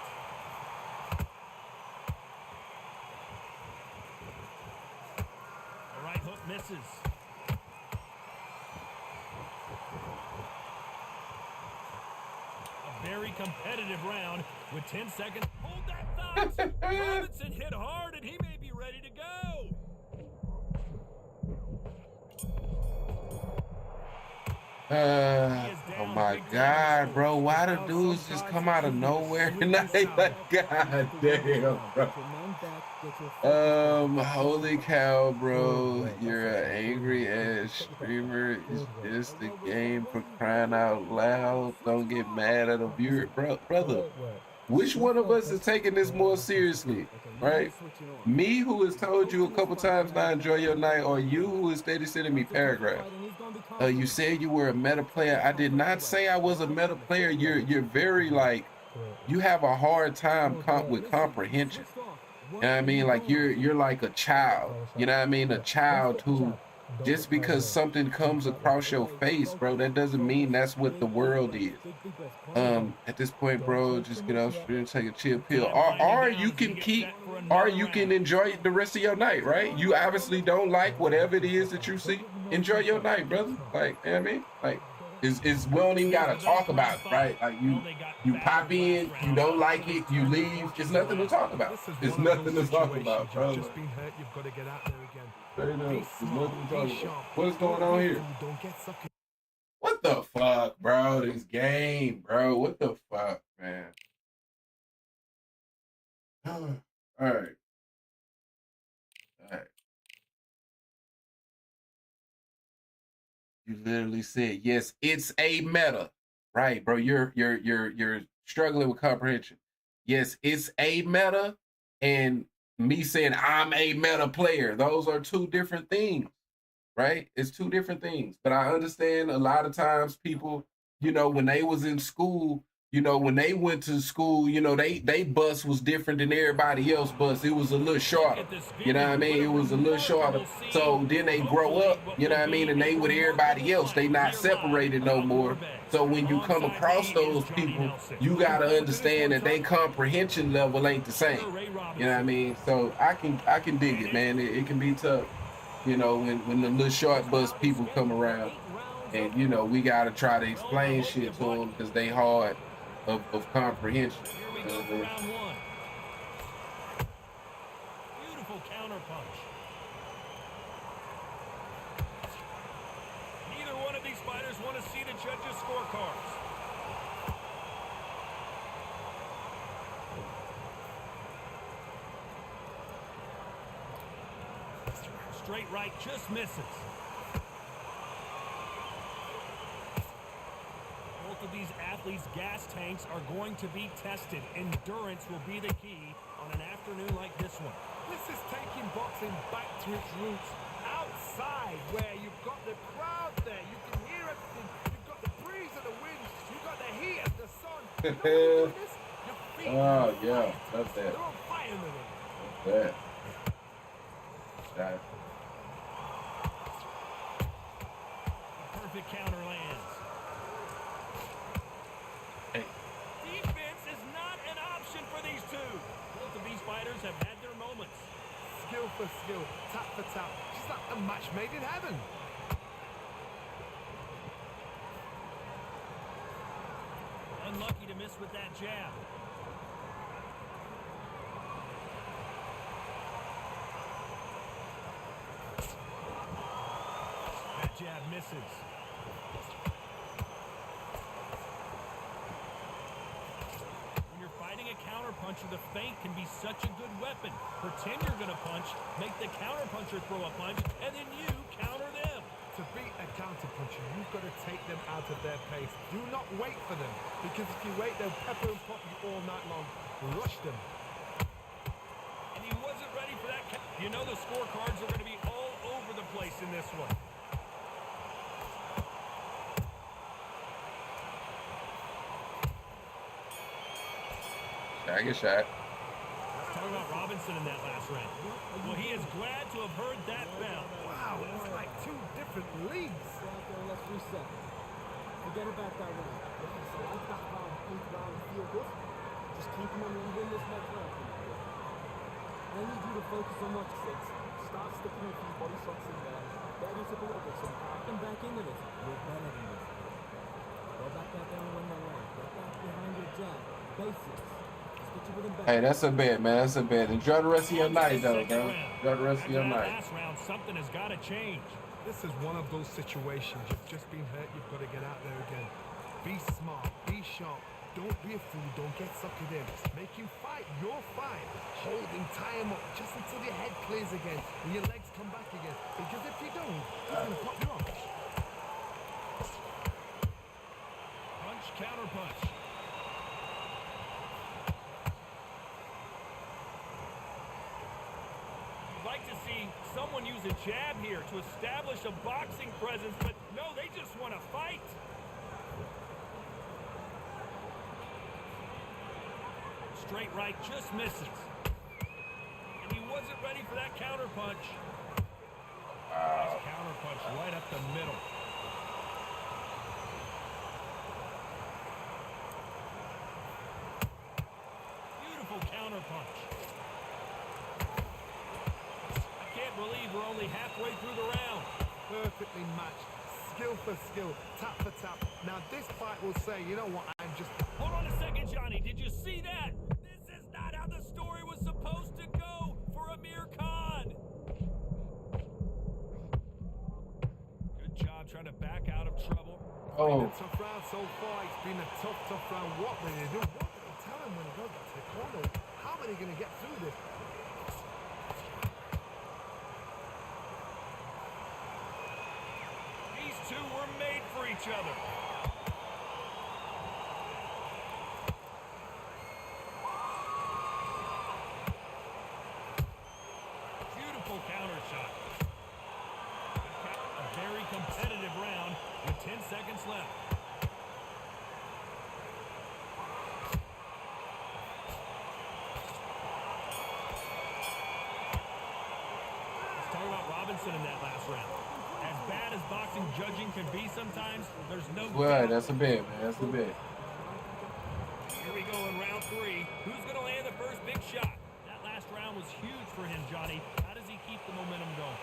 The right hook misses. A very competitive round with 10 seconds. Hold that thought. Robinson hit hard, and he may be ready to go. Oh my God, bro! Why do dudes just come out of nowhere and I like, God damn, bro? Holy cow, bro! You're an angry ass streamer. It's just a game for crying out loud. Don't get mad at a viewer, brother. Which one of us is taking this more seriously, right? Me, who has told you a couple times now, enjoy your night, or you, who is steady sending me paragraphs. You said you were a meta player. I did not say I was a meta player. You're very like, you have a hard time with comprehension. You know what I mean? Like you're like a child. You know what I mean? A child who, just because something comes across your face, bro, that doesn't mean that's what the world is. At this point, bro, just get off and take a chill pill. Or you can you can enjoy the rest of your night, right? You obviously don't like whatever it is that you see. Enjoy your night, brother. Like, you know what I mean? Like, we don't even gotta talk about it, right? Like you pop in, you don't like it, you leave. It's nothing to talk about. It's nothing to talk about, bro. Just been hurt, you've got to get out there again. There's nothing to talk about. What's going on here? What the fuck, bro? This game, bro. What the fuck, man? All right. You literally said, yes, it's a meta. Right, bro. You're struggling with comprehension. Yes, it's a meta, and me saying I'm a meta player. Those are two different things, right? It's two different things. But I understand a lot of times people, when they was in school, when they went to school, they bus was different than everybody else bus. It was a little shorter. You know what I mean? It was a little shorter. So then they grow up, you know what I mean? And they with everybody else. They not separated no more. So when you come across those people, you got to understand that their comprehension level ain't the same. You know what I mean? So I can dig it, man. It can be tough, when the little short bus people come around. And, we got to try to explain shit to them because they hard of comprehension. Here we go for round one. Beautiful counter punch. Neither one of these fighters want to see the judges' scorecards. Straight right just misses. Both of these athletes' gas tanks are going to be tested. Endurance will be the key on an afternoon like this one. This is taking boxing back to its roots. Outside, where you've got the crowd there, you can hear everything. You've got the breeze of the wind, you've got the heat of the sun. You know when you do this? Your feet oh yeah, that's that. They're on fire with it. That's that. Perfect counter lands. Hey. Defense is not an option for these two. Both of these fighters have had their moments. Skill for skill, tap for tap. Just like a match made in heaven. Unlucky to miss with that jab. That jab misses. When you're fighting a counterpuncher, the feint can be such a good weapon. Pretend you're going to punch, make the counterpuncher throw a punch, and then you counter them. To beat a counterpuncher, you've got to take them out of their pace. Do not wait for them, because if you wait, they'll pepper and pop you all night long. Rush them. And he wasn't ready for that. You know the scorecards are going to be all over the place in this one. I get shot. Let's talk about Robinson in that last round. Well, he is glad to have heard that bell. Wow, it's like two different leagues. Go out there, let's reset. Forget about that round. If you select that round, think round, feel good, just keep them and win this next round. I need you to focus on what you said. Start sticking a few body shots in there. Get into a little bit, so come back into this. You're better than this. Go back out there and win that round. Get back behind your jab. Basics. Hey, that's a bet, man. That's a bet. Enjoy the rest of your night, though, bro. Enjoy the rest of your night. Last round, something has got to change. This is one of those situations. You've just been hurt. You've got to get out there again. Be smart. Be sharp. Don't be a fool. Don't get suckered in. Make him fight your fight. Hold him, tie him up just until your head clears again and your legs come back again. Because if you don't, he's going to pop you off. Punch, counter punch. like to see someone use a jab here to establish a boxing presence, but no, they just want to fight. Straight right just misses. And he wasn't ready for that counter punch. Nice counter punch right up the middle. Beautiful counter punch. I can't believe we're only halfway through the round. Perfectly matched. Skill for skill. Tap for tap. Now this fight will say, you know what, I'm just... Hold on a second, Johnny. Did you see that? This is not how the story was supposed to go for Amir Khan. Good job trying to back out of trouble. Been a tough round so far. It's been a tough round. What will they do? What will they tell him when he goes back to the corner? How are they going to get through this? These two were made for each other. Beautiful counter shot. A very competitive round with 10 seconds left. Let's talk about Robinson in that last round. As bad as boxing judging can be sometimes, there's no doubt. That's a bit, man. That's a bit. Here we go in round 3. Who's going to land the first big shot? That last round was huge for him, Johnny. How does he keep the momentum going?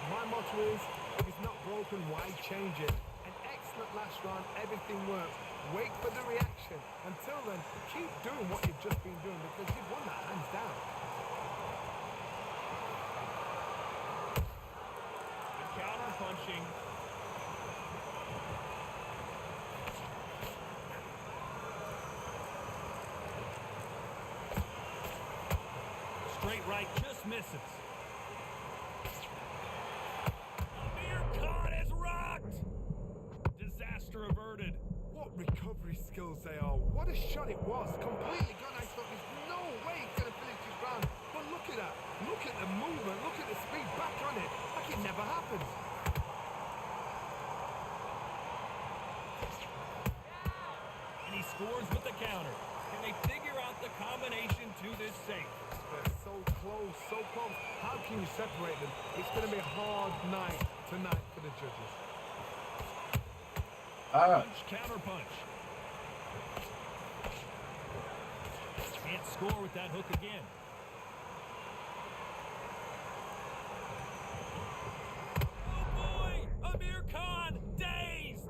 My motto is, if it's not broken, why change it? An excellent last round, everything works. Wait for the reaction. Until then, keep doing what you've just been doing because you've won that hands down. Good counter punching. Straight right just misses. Amir Khan is rocked. Disaster averted. What recovery skills they are. What a shot it was. Completely gone. I thought there's no way he's going to finish this round. But look at that. Look at the movement. Look at the speed back on it. Like it never happened. And he scores with the counter. Can they figure out the combination to this safe? They're so close, so close. How can you separate them? It's going to be a hard night tonight for the judges. Punch, counter punch. Can't score with that hook again. Oh boy! Amir Khan dazed!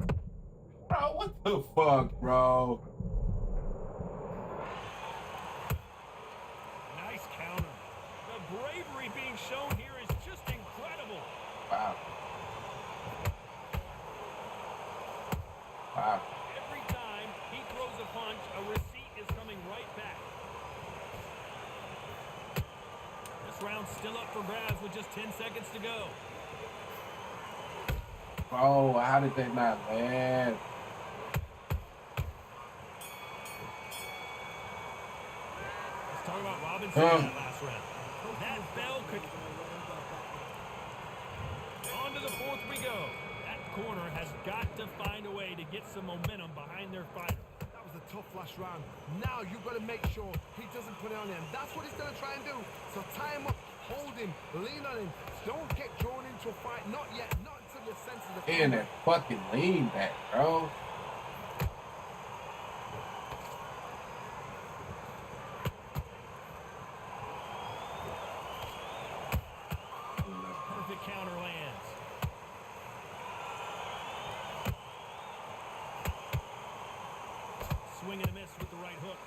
Bro, what the fuck, bro? Nice counter. The bravery being shown here is just incredible. Wow. Wow. Every time he throws a punch, a receipt is coming right back. This round's still up for grabs with just 10 seconds to go. Bro, how did they not land? Let's talk about Robinson in that last round. That bell could... On to the fourth we go. That corner has got to find a way to get some momentum behind their fighter. That was a tough last round. Now you've got to make sure he doesn't put it on him. That's what he's going to try and do. So tie him up, hold him, lean on him. Don't get drawn into a fight. Not yet. Not until your senses are And that fucking lean back, bro. Perfect counter lands. Swing and a miss with the right hook.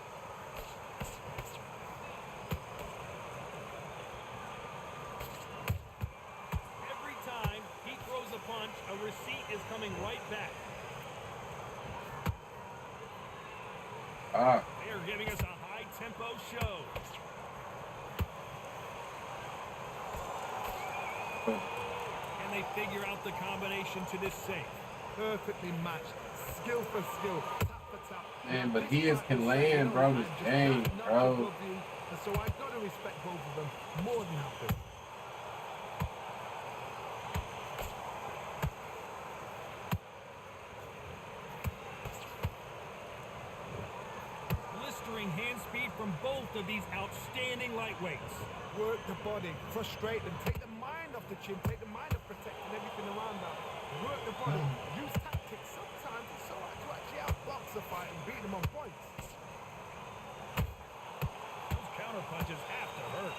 Every time he throws a punch, a receipt is coming right back. They are giving us a high-tempo show. Can they figure out the combination to this safe? perfectly matched. Skill for skill. Tap for tap. Man, but he can land, bro, this game, bro. And so I've got to respect both of them more than happy. both of these outstanding lightweights. Work the body, frustrate them, take the mind off the chin, take the mind off protecting everything around that. Work the body, use tactics. Sometimes it's so hard to actually outbox a fight and beat them on points. Those counter punches have to hurt.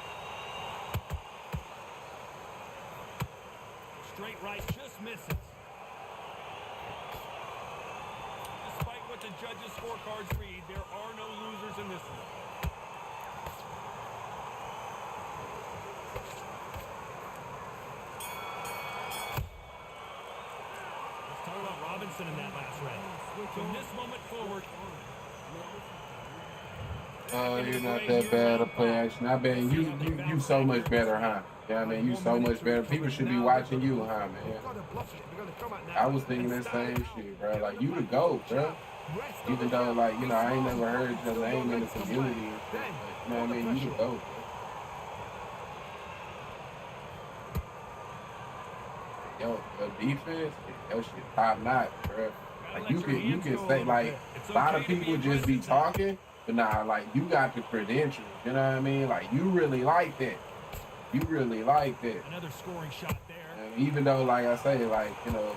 Straight right just misses. Despite what the judges' scorecards read, there are no losers in this one. Let's talk about Robinson in that last round. From this moment forward, Oh, you're not that bad at play action. I mean, you so much better, huh? Yeah, I mean, you so much better. People should be watching you, huh, man? I was thinking that same shit, bro. Like, you the GOAT, bro. Even though, like, you know, I ain't never heard your name in the community and shit. But, you know what I mean? You the GOAT, bro. Yo, your defense, your shit top notch, bro. Like, you can say, like, a lot of people just be talking, but nah, like, you got the credentials, you know what I mean? Like, you really like that. You really like that. another scoring shot there. Even though, like I say, like, you know,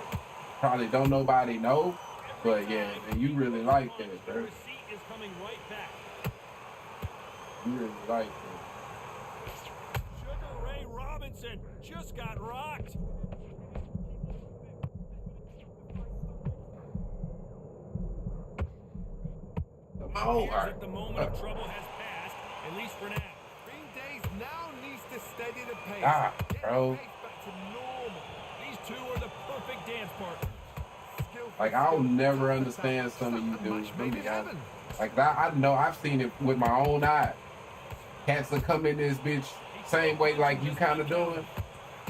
probably don't nobody know, but yeah, man, you really like that, The bro. receipt is coming right back. You really like that. Sugar Ray Robinson just got rocked. Come on, Appears that the moment of trouble has passed, at least for now. Green Days now needs to steady the pace. Ah, Get bro. the pace back to normal. These two are the perfect dance partners. Like, I'll never understand some of you dudes. Let me be honest. Like, I know I've seen it with my own eyes. Cats will come in this bitch same way like you kind of doing.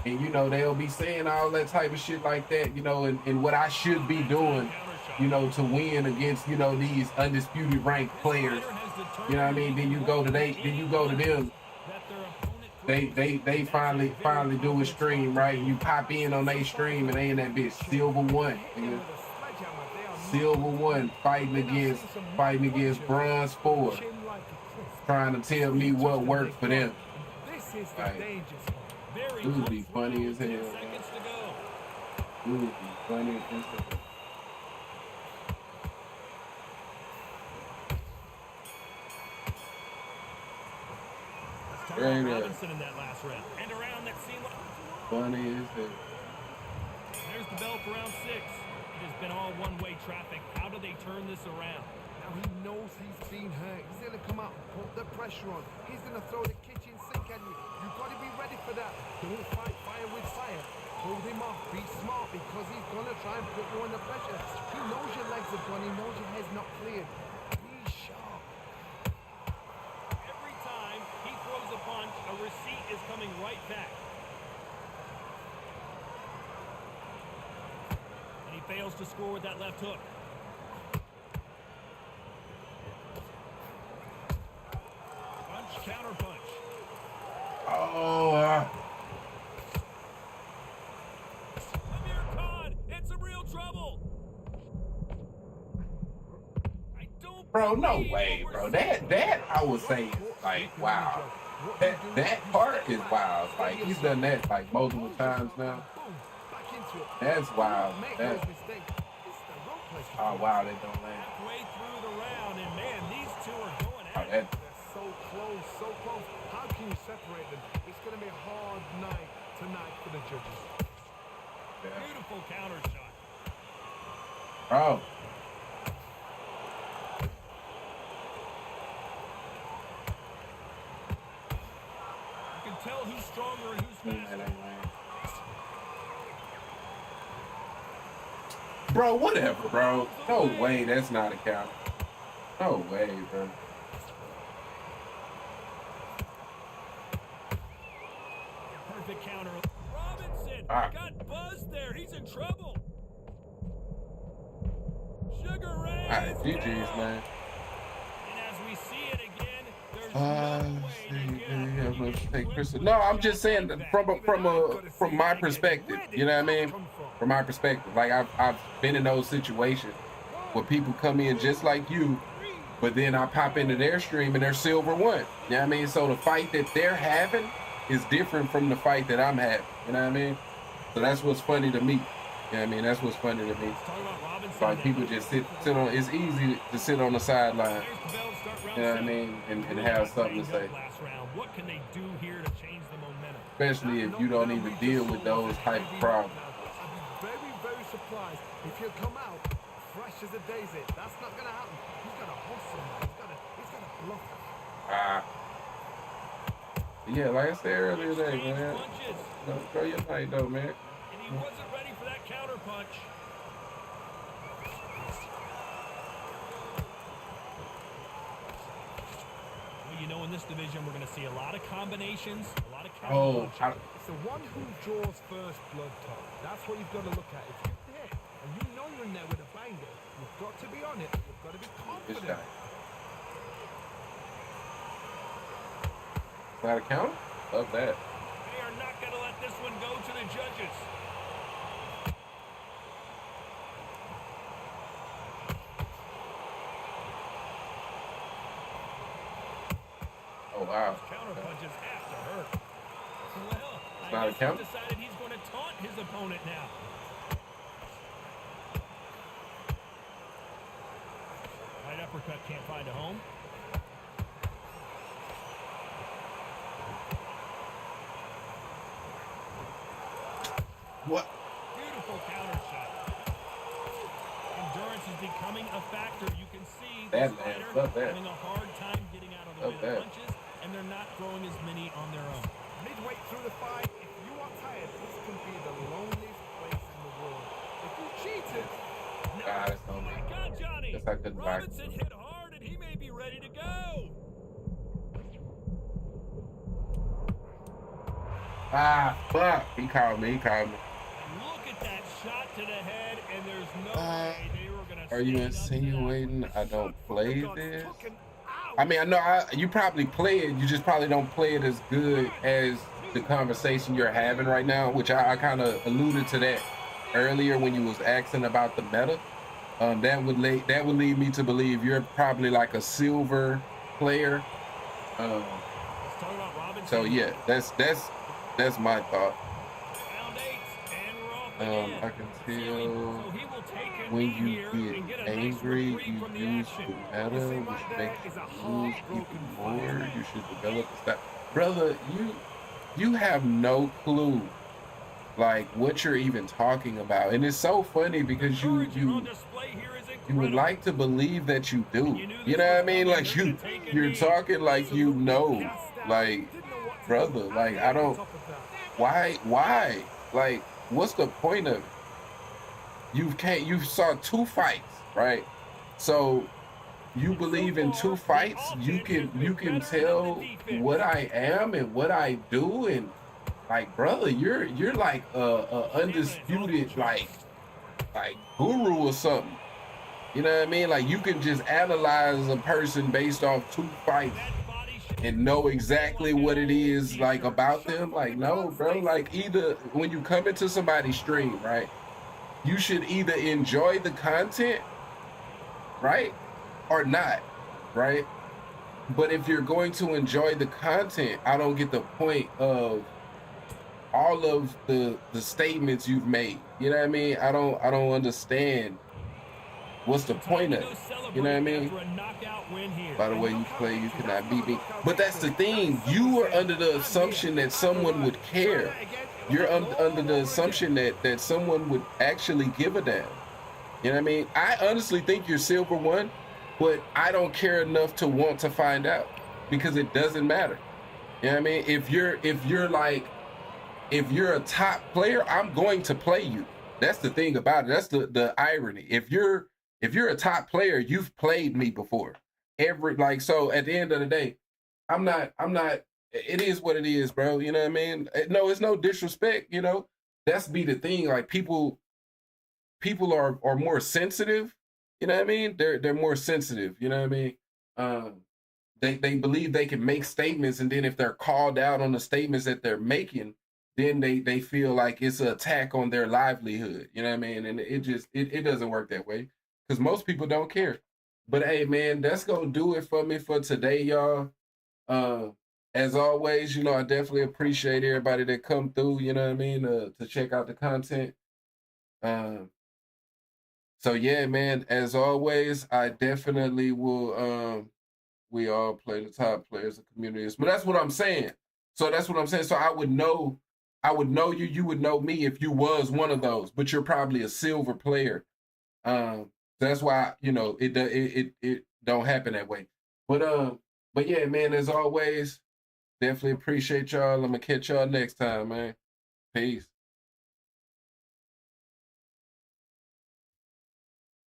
And, you know, they'll be saying all that type of shit like that, you know, and what I should be doing, you know, to win against, you know, these undisputed ranked players. You know what I mean? Then you go to them. They finally do a stream, right? You pop in on their stream and they in that bitch Silver 1. Nigga. Silver 1 fighting against Bronze 4. Trying to tell me what worked for them. This is the Right. danger zone. It would be funny as hell, man. Seconds to go. It would be funny as hell. Let's talk Right about there. Robinson in that last round. And around that seemed like... Funny as hell. There's the bell for round 6. It has been all one-way traffic. How do they turn this around? Now he knows he's been hurt. He's gonna come out and put the pressure on. He's gonna throw the kitchen sink at you. You've got to be ready for that. Don't fight fire with fire. Hold him off. Be smart because he's gonna try and put you under pressure. He knows your legs are gone. He knows your head's not cleared. Be sharp. Every time he throws a punch, a receipt is coming right back. And he fails to score with that left hook. Punch, counter punch. Oh, Amir Khan in some real trouble. I don't bro, no believe way, what bro. we're That I would say is like, wow. That part is wild. Like, he's done that like multiple times now. Back into it. That's wild. Make That, those mistakes. It's the wrong place to oh wow, they don't land. halfway through the round, and man, these two are going Oh, at it. that, They're so close, so close. How can you separate them? It's going to be a hard night tonight for the judges. yeah. Beautiful counter shot. Bro, You can tell who's stronger and who's that faster. ain't land. Bro, whatever, bro. No way, that's not a count. No way, bro. Perfect counter. Robinson Ah. got buzzed there. He's in trouble. Sugar Ray Alright, is GG's, down. man. And as we see it again, there's no way to get up. You get Take flipped Chris. with No, the I'm just saying back. from my perspective. You know what I mean? From my perspective, like I've been in those situations where people come in just like you, But then I pop into their stream and they're silver 1. You know what I mean? So the fight that they're having is different from the fight that I'm having. You know what I mean? So that's what's funny to me. You know what I mean? That's what's funny to me. Like people just sit on. It's easy to sit on the sideline. You know what I mean? And have something to say. What can they do here to change the momentum? Especially if you don't even deal with those type of problems. I'd be very, very surprised if he'll come out fresh as a daisy. That's not going to happen. He's got to hustle. He's got to bluff us. Yeah, like I said earlier today, man. Don't throw your night though, man. And he wasn't ready for that counter punch. Well, you know, in this division, we're going to see a lot of combinations, a lot of counter punches. It's the one who draws first blood, Tom. That's what you've got to look at. If you're there and you know you're in there with a banger, you've got to be on it. You've got to be confident. Is that a count? Love that. They are not going to let this one go to the judges. Oh, wow. Counter punches have to hurt. Well, I guess he decided he's going to taunt his opponent now. Right uppercut can't find a home. What? Beautiful counter shot. Endurance is becoming a factor. You can see that this man, fighter having a hard time getting out of the way of punches, and they're not throwing as many on their own. Midway through the fight, if you are tired, this can be the loneliest place in the world. If you cheated, Oh my God, Johnny! That's a good Robinson hit hard, and he may be ready to go. Fuck. He called me. Look at that shot to the head, and there's no way they were going to. Are you insinuating I don't play this? I mean, I know you probably play it. You just probably don't play it as good as the conversation you're having right now, which I kind of alluded to that earlier when you was asking about the meta. That would lead me to believe you're probably like a silver player. So yeah, that's my thought. I can tell when you get angry, you use the meta, which makes you lose even more. You should develop a style. Brother, you have no clue like what you're even talking about. And it's so funny because you would like to believe that you do. You know what I mean? Like you're talking like you know. Like, brother, like I don't why? Like, what's the point of it? You saw 2 fights, right? So you believe in 2 fights, you can tell what I am and what I do, and like, brother, you're like a undisputed like guru or something. You know what I mean? Like you can just analyze a person based off 2 fights and know exactly what it is like about them. Like, no, bro. Like, either when you come into somebody's stream, right, you should either enjoy the content, right, or not, right? But if you're going to enjoy the content, I don't get the point of all of the statements you've made. You know what I mean? I don't understand what's the point of it. You know what I mean? By the way you play, you cannot beat me. But that's the thing. You are under the assumption that someone would care. You're under the assumption that someone would actually give a damn. You know what I mean? I honestly think you're silver 1, but I don't care enough to want to find out because it doesn't matter. You know what I mean? If you're a top player, I'm going to play you. That's the thing about it. That's the irony. If you're a top player, you've played me before. So at the end of the day, I'm not, it is what it is, bro. You know what I mean? No, it's no disrespect, you know. That's be the thing. Like people are more sensitive, you know what I mean? They're more sensitive, you know what I mean? They believe they can make statements, and then if they're called out on the statements that they're making, then they feel like it's an attack on their livelihood, you know what I mean? And it doesn't work that way because most people don't care. But hey, man, that's gonna do it for me for today, y'all. Uh, as always, I definitely appreciate everybody that come through. You know what I mean? To check out the content. Um, so yeah, man. As always, I definitely will. We all play the top players of communities, but that's what I'm saying. So that's what I'm saying. So I would know you. You would know me if you was one of those, but you're probably a silver player. That's why it don't happen that way. But yeah, man. As always, definitely appreciate y'all. I'm gonna catch y'all next time, man. Peace.